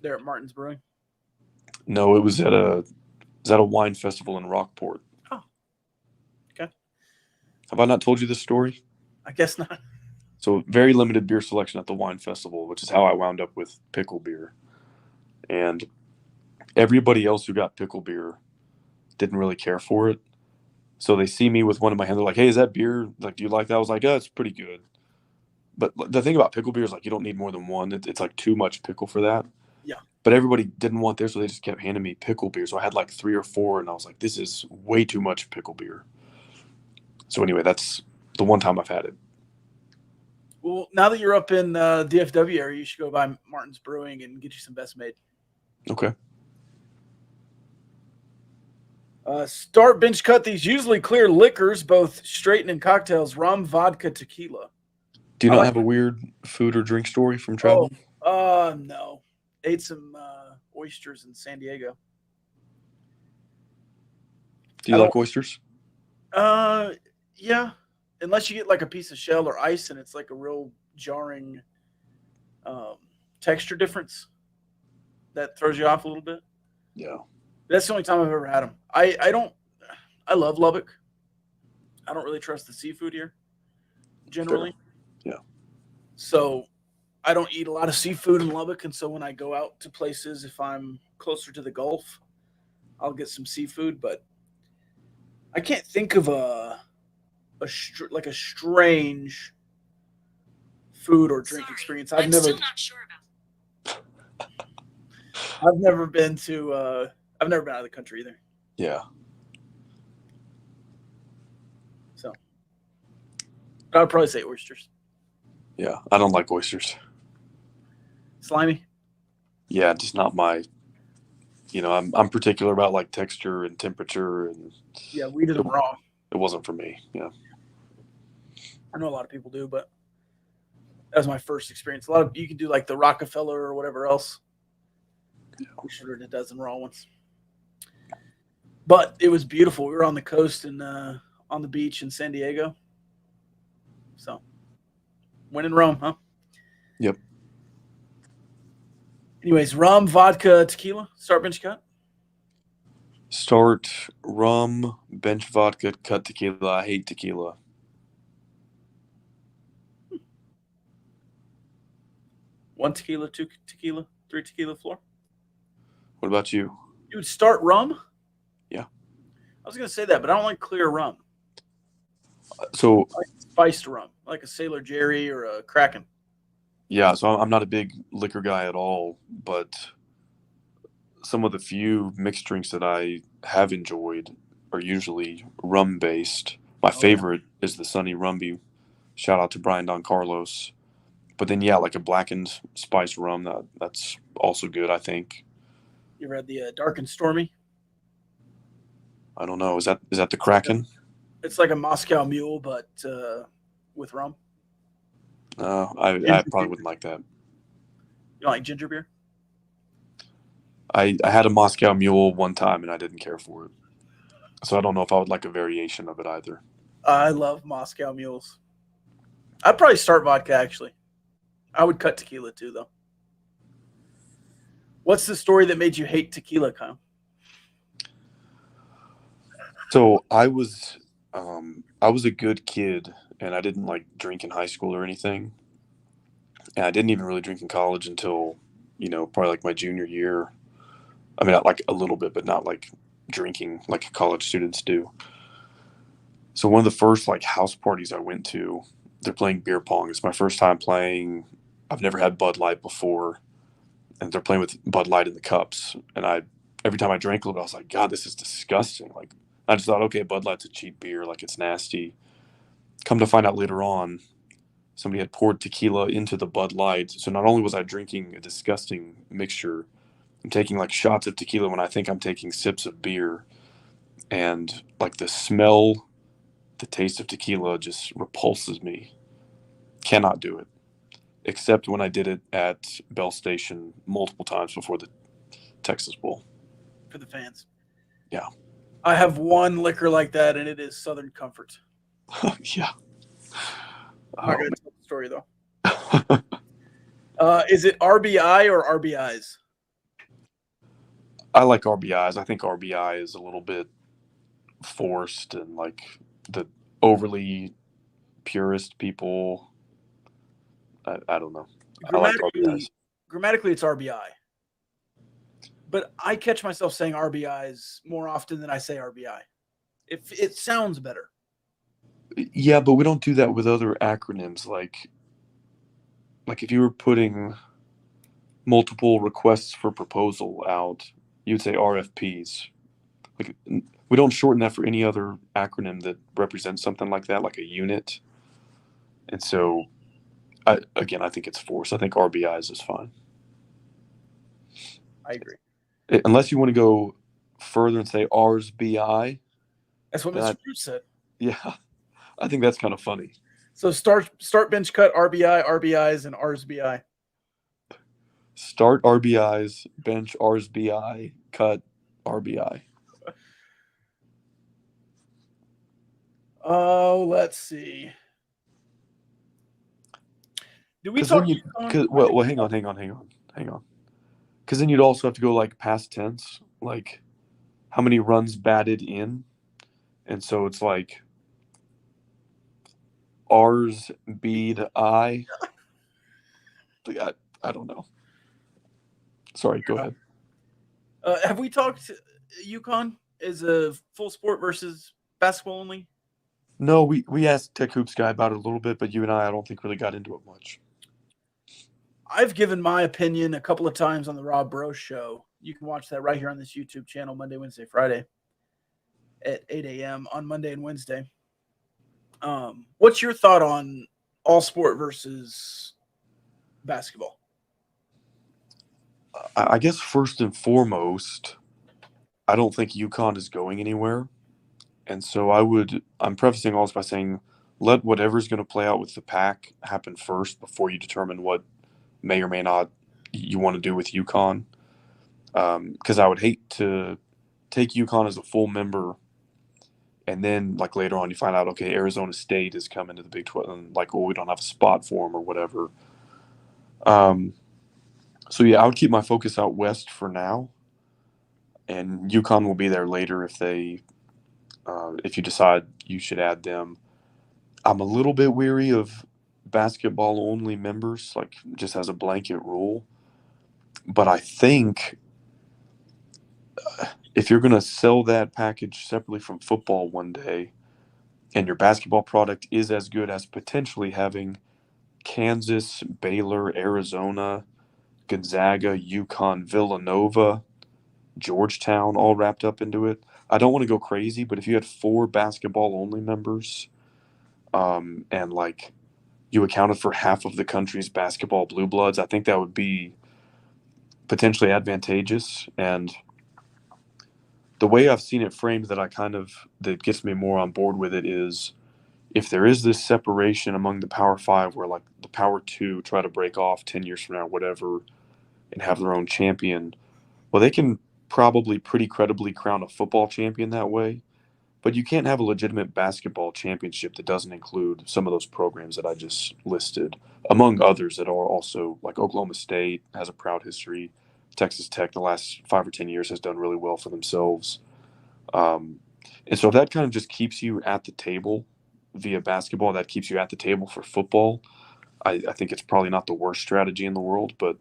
there at Martin's Brewing? No, it was at a wine festival in Rockport. Oh, okay. Have I not told you this story? I guess not. So very limited beer selection at the wine festival, which is how I wound up with pickle beer. And everybody else who got pickle beer didn't really care for it. So they see me with one in my hand. They're like, "Hey, is that beer? Like, do you like that?" I was like, "Yeah, it's pretty good." But the thing about pickle beer is like you don't need more than one. It's like too much pickle for that. Yeah. But everybody didn't want theirs, so they just kept handing me pickle beer. So I had like 3 or 4, and I was like, "This is way too much pickle beer." So anyway, that's the one time I've had it. Well, now that you're up in DFW area, you should go by Martin's Brewing and get you some Best Made. Okay. Start binge cut these usually clear liquors, both straight and in cocktails: rum, vodka, tequila. Do you not have a weird food or drink story from travel? No. Ate some oysters in San Diego. Do you like oysters? Yeah. Unless you get like a piece of shell or ice, and it's like a real jarring texture difference that throws you off a little bit. Yeah. That's the only time I've ever had them. I love Lubbock. I don't really trust the seafood here, generally. Fair. Yeah. So I don't eat a lot of seafood in Lubbock, and so when I go out to places, if I'm closer to the Gulf, I'll get some seafood. But I can't think of a strange food or drink experience. I'm still not sure about. I've never been to. I've never been out of the country either. Yeah. So, but I would probably say oysters. Yeah. I don't like oysters. Slimy. Yeah, just not my. I'm particular about like texture and temperature, and Yeah, we did them raw. it wasn't for me. Yeah. I know a lot of people do, but that was my first experience. A lot of you can do like the Rockefeller or whatever else. We should have done a dozen raw ones. But it was beautiful. We were on the coast and on the beach in San Diego. So, when in Rome, huh? Yep. Anyways, rum, vodka, tequila, start bench cut. Start rum, bench vodka, cut tequila. I hate tequila. One tequila, two tequila, three tequila floor. What about you? You would start rum? Yeah. I was going to say that, but I don't like clear rum. So, I like spiced rum, like a Sailor Jerry or a Kraken. yeah, so I'm not a big liquor guy at all, but some of the few mixed drinks that I have enjoyed are usually rum based. My favorite is the Sunny Rumby. Shout out to Brian Don Carlos. But then, yeah, like a blackened spiced rum, that's also good, I think. You ever had the Dark and Stormy? I don't know. Is that the Kraken? It's like a Moscow Mule, but with rum. I probably wouldn't like that. You don't like ginger beer? I had a Moscow Mule one time, and I didn't care for it. So I don't know if I would like a variation of it either. I love Moscow Mules. I'd probably start vodka, actually. I would cut tequila, too, though. What's the story that made you hate tequila, Kyle? So I was a good kid, and I didn't like drink in high school or anything. And I didn't even really drink in college until, probably like my junior year. I mean, like a little bit, but not like drinking like college students do. So one of the first like house parties I went to, they're playing beer pong. It's my first time playing. I've never had Bud Light before, and they're playing with Bud Light in the cups. And every time I drank a little bit, I was like, God, this is disgusting. Like, I just thought, okay, Bud Light's a cheap beer, like it's nasty. Come to find out later on, somebody had poured tequila into the Bud Light. So not only was I drinking a disgusting mixture, I'm taking like shots of tequila when I think I'm taking sips of beer. And like the smell, the taste of tequila just repulses me. Cannot do it. Except when I did it at Bell Station multiple times before the Texas Bowl. For the fans. Yeah. I have one liquor like that, and it is Southern Comfort. Yeah. I'm not going to tell the story, though. Is it RBI or RBIs? I like RBIs. I think RBI is a little bit forced, and like the overly purist people, I don't know. I like RBIs. Grammatically, it's RBI. But I catch myself saying RBIs more often than I say RBI. It sounds better. Yeah, but we don't do that with other acronyms. Like if you were putting multiple requests for proposal out, you'd say RFPs. Like we don't shorten that for any other acronym that represents something like that, like a unit. And so, I think it's forced. I think RBIs is fine. I agree. Unless you want to go further and say R's BI. That's what Mr. Root said. Yeah, I think that's kind of funny. So start bench cut RBI, RBIs, and R's BI. Start RBIs, bench R's BI, cut RBI. Oh, let's see. Do we talk? Well, hang on. Because then you'd also have to go like past tense, like how many runs batted in, and so it's like R's B to I. I don't know. Sorry, go ahead. Have we talked UConn as a full sport versus basketball only? No, we asked Tech Hoops guy about it a little bit, but you and I don't think really got into it much. I've given my opinion a couple of times on the Rob Bro Show. You can watch that right here on this YouTube channel Monday, Wednesday, Friday at 8 a.m. on Monday and Wednesday. What's your thought on all sport versus basketball? I guess first and foremost, I don't think UConn is going anywhere. And so I'm prefacing all this by saying, let whatever's going to play out with the pack happen first before you determine what may or may not you want to do with UConn. Because I would hate to take UConn as a full member, and then like later on you find out, okay, Arizona State is coming to the Big 12, and like, well, we don't have a spot for them or whatever. So yeah, I would keep my focus out west for now, and UConn will be there later if you decide you should add them. I'm a little bit weary of basketball only members, like just as a blanket rule. But I think if you're going to sell that package separately from football one day, and your basketball product is as good as potentially having Kansas, Baylor, Arizona, Gonzaga, UConn, Villanova, Georgetown all wrapped up into it, I don't want to go crazy, but if you had 4 basketball only members, and like you accounted for half of the country's basketball blue bloods, I think that would be potentially advantageous. And the way I've seen it framed that gets me more on board with it is if there is this separation among the Power Five where like the Power Two try to break off 10 years from now, whatever, and have their own champion, well, they can probably pretty credibly crown a football champion that way. But you can't have a legitimate basketball championship that doesn't include some of those programs that I just listed, among others that are also like Oklahoma State has a proud history. Texas Tech, the last 5 or 10 years, has done really well for themselves. And so if that kind of just keeps you at the table via basketball, that keeps you at the table for football, I think it's probably not the worst strategy in the world. But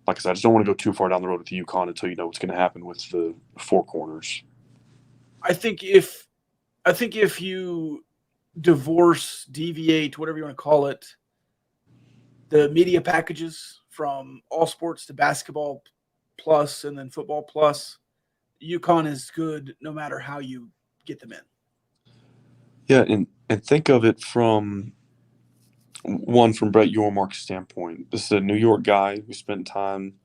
like I said, I just don't want to go too far down the road with UConn until you know what's going to happen with the 4 corners. I think if you deviate, whatever you want to call it, the media packages from all sports to basketball plus and then football plus, UConn is good no matter how you get them in. Yeah, and think of it from Brett Yormark's standpoint. This is a New York guy who spent time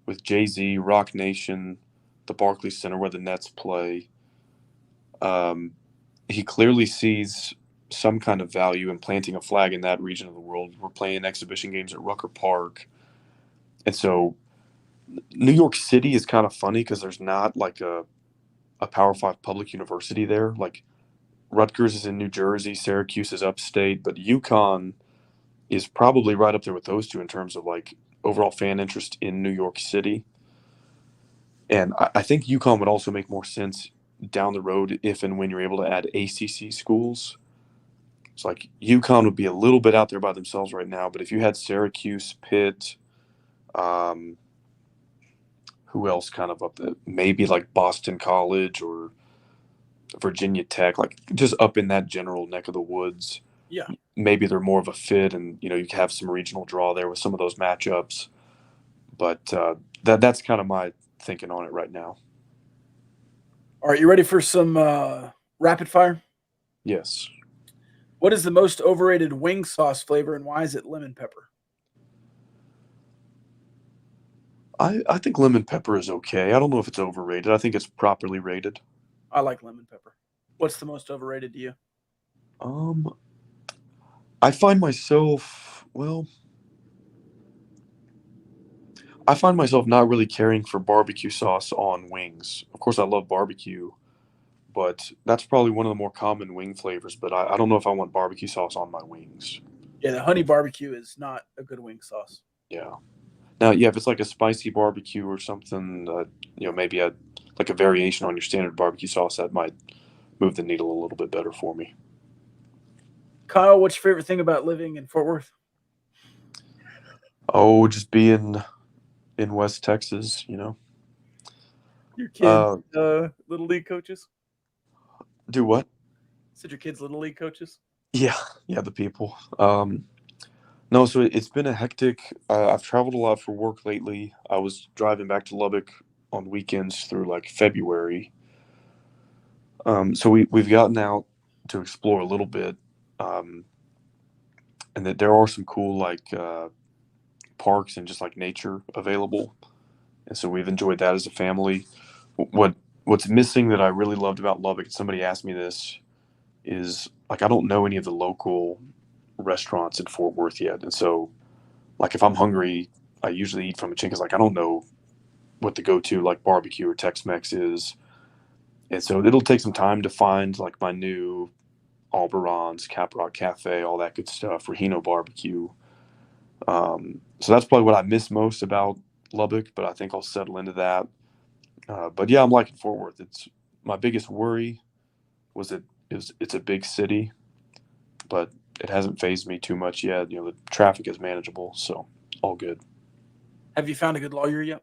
with Jay-Z, Rock Nation, the Barclays Center where the Nets play. He clearly sees some kind of value in planting a flag in that region of the world. We're playing exhibition games at Rucker Park. And so New York City is kind of funny because there's not like a Power 5 public university there. Like Rutgers is in New Jersey, Syracuse is upstate, but UConn is probably right up there with those two in terms of like overall fan interest in New York City. And I think UConn would also make more sense down the road if and when you're able to add ACC schools. It's like UConn would be a little bit out there by themselves right now, but if you had Syracuse, Pitt, who else kind of up there? Maybe like Boston College or Virginia Tech, like just up in that general neck of the woods. Yeah. Maybe they're more of a fit, and you can have some regional draw there with some of those matchups. But that's kind of my thinking on it right now. All right, you ready for some rapid fire? Yes. What is the most overrated wing sauce flavor, and why is it lemon pepper? I think lemon pepper is okay. I don't know if it's overrated. I think it's properly rated. I like lemon pepper. What's the most overrated to you? I find myself not really caring for barbecue sauce on wings. Of course, I love barbecue, but that's probably one of the more common wing flavors. But I don't know if I want barbecue sauce on my wings. Yeah, the honey barbecue is not a good wing sauce. Yeah. Now, yeah, if it's like a spicy barbecue or something, maybe like a variation on your standard barbecue sauce, that might move the needle a little bit better for me. Kyle, what's your favorite thing about living in Fort Worth? Oh, just being in West Texas, Your kids, little league coaches? Do what? Said your kids little league coaches? Yeah, the people. No, so it's been a hectic. I've traveled a lot for work lately. I was driving back to Lubbock on weekends through like February. So we've gotten out to explore a little bit, um, and that there are some cool like parks and just like nature available. And so we've enjoyed that as a family. What's missing that I really loved about Lubbock, and somebody asked me this, is like I don't know any of the local restaurants in Fort Worth yet, and so like if I'm hungry, I usually eat from a chain because like I don't know what the go-to like barbecue or Tex-Mex is, and so it'll take some time to find like my new Alberon's, Caprock Cafe, all that good stuff, Rahino Barbecue. So that's probably what I miss most about Lubbock, but I think I'll settle into that. But yeah, I'm liking Fort Worth. It's my biggest worry was that it's a big city, but it hasn't phased me too much yet. The traffic is manageable, so all good. Have you found a good lawyer yet?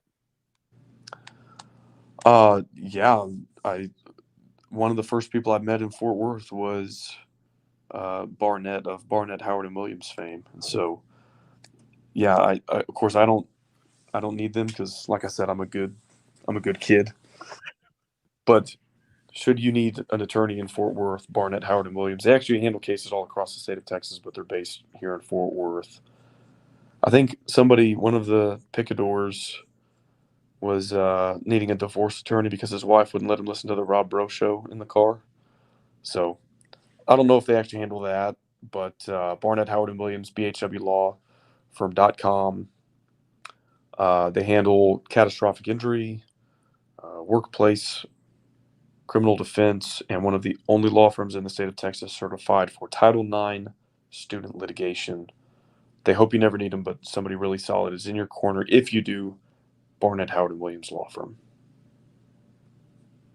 Yeah, I one of the first people I met in Fort Worth was Barnett of Barnett Howard and Williams fame, and so yeah, I of course I don't need them because like I said I'm a good kid, but should you need an attorney in Fort Worth, Barnett Howard and Williams, they actually handle cases all across the state of Texas, but they're based here in Fort Worth. I think one of the picadors was needing a divorce attorney because his wife wouldn't let him listen to the Rob Bro show in the car. So I don't know if they actually handle that, but Barnett Howard and Williams, BHW Law Firm.com. They handle catastrophic injury, workplace, criminal defense, and one of the only law firms in the state of Texas certified for Title IX student litigation. They hope you never need them, but somebody really solid is in your corner if you do. Barnett Howard and Williams Law Firm.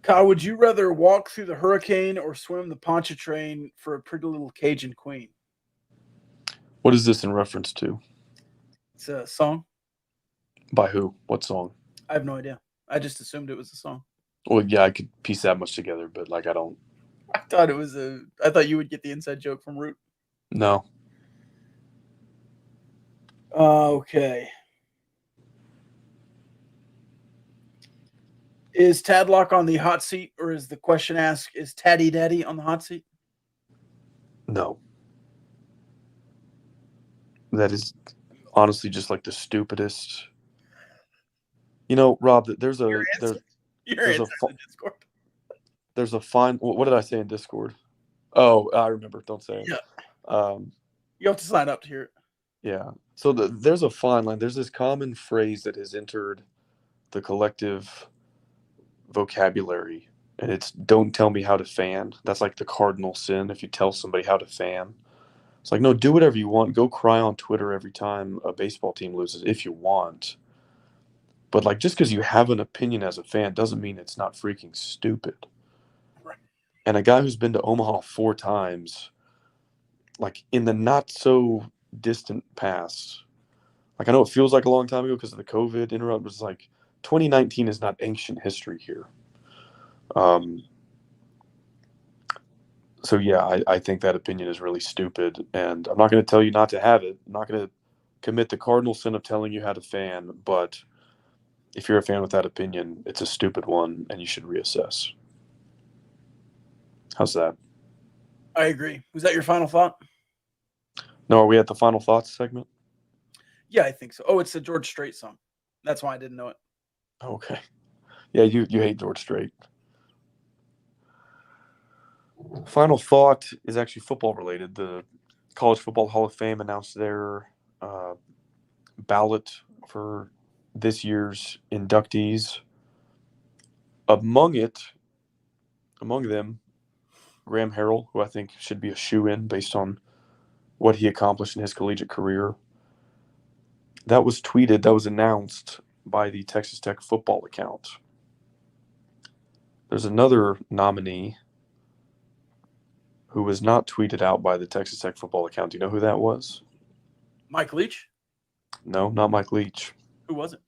Kyle, would you rather walk through the hurricane or swim the Pontchartrain for a pretty little Cajun queen? What is this in reference to? It's a song. By who? What song? I have no idea. I just assumed it was a song. Well, yeah, I could piece that much together, but like I don't. I thought you would get the inside joke from Root. No. Okay. Is Tadlock on the hot seat, or is the question asked, is Taddy Daddy on the hot seat? No. That is honestly just like the stupidest. Rob, there's a Your there's answer in the Discord. there's a fine. What did I say in Discord? Oh, I remember. Don't say it. Yeah. You have to sign up to hear it. Yeah. So there's a fine line. There's this common phrase that has entered the collective vocabulary, and it's "don't tell me how to fan." That's like the cardinal sin if you tell somebody how to fan. It's like, no, do whatever you want. Go cry on Twitter every time a baseball team loses if you want. But like, just because you have an opinion as a fan doesn't mean it's not freaking stupid. Right. And a guy who's been to Omaha 4 times, like in the not so distant past, like I know it feels like a long time ago because of the COVID interrupt, was like 2019 is not ancient history here. So yeah, I think that opinion is really stupid, and I'm not going to tell you not to have it. I'm not going to commit the cardinal sin of telling you how to fan, but if you're a fan with that opinion, it's a stupid one, and you should reassess. How's that? I agree. Was that your final thought? No, are we at the final thoughts segment? Yeah, I think so. Oh, it's a George Strait song. That's why I didn't know it. Okay. Yeah, you hate George Strait. Final thought is actually football related. The College Football Hall of Fame announced their ballot for this year's inductees. Among them, Graham Harrell, who I think should be a shoe-in based on what he accomplished in his collegiate career. That was announced by the Texas Tech football account. There's another nominee who was not tweeted out by the Texas Tech football account. Do you know who that was? Mike Leach? No, not Mike Leach. Who was it?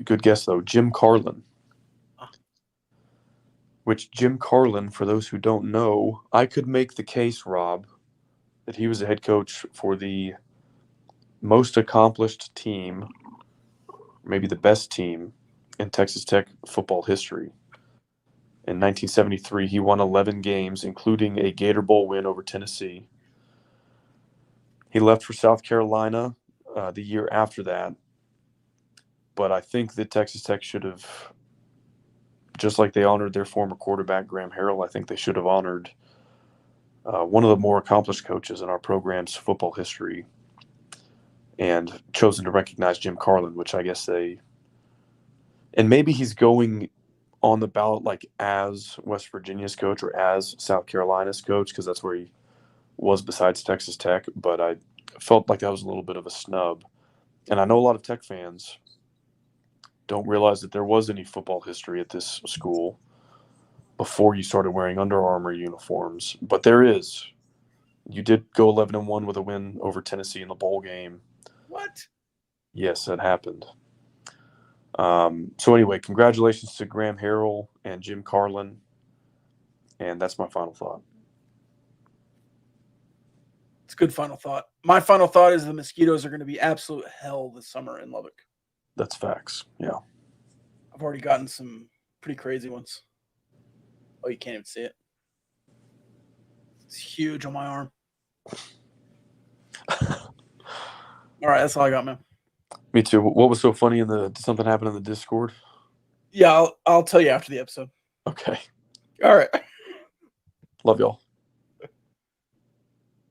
Good guess, though. Jim Carlin. Which Jim Carlin, for those who don't know, I could make the case, Rob, that he was the head coach for the most accomplished team, maybe the best team in Texas Tech football history. In 1973, he won 11 games, including a Gator Bowl win over Tennessee. He left for South Carolina the year after that. But I think that Texas Tech should have, just like they honored their former quarterback, Graham Harrell, I think they should have honored one of the more accomplished coaches in our program's football history and chosen to recognize Jim Carlin, which I guess they – and maybe he's going on the ballot like as West Virginia's coach or as South Carolina's coach because that's where he was besides Texas Tech. But I felt like that was a little bit of a snub. And I know a lot of Tech fans don't realize that there was any football history at this school before you started wearing Under Armour uniforms. But there is. You did go 11-1 with a win over Tennessee in the bowl game. What? Yes, that happened. So anyway, congratulations to Graham Harrell and Jim Carlin. And that's my final thought. It's a good final thought. My final thought is the mosquitoes are going to be absolute hell this summer in Lubbock. That's facts. Yeah. I've already gotten some pretty crazy ones. Oh, you can't even see it. It's huge on my arm. All right, that's all I got, man. Me too. What was so funny did something happen in the Discord? Yeah, I'll tell you after the episode. Okay. All right. Love y'all.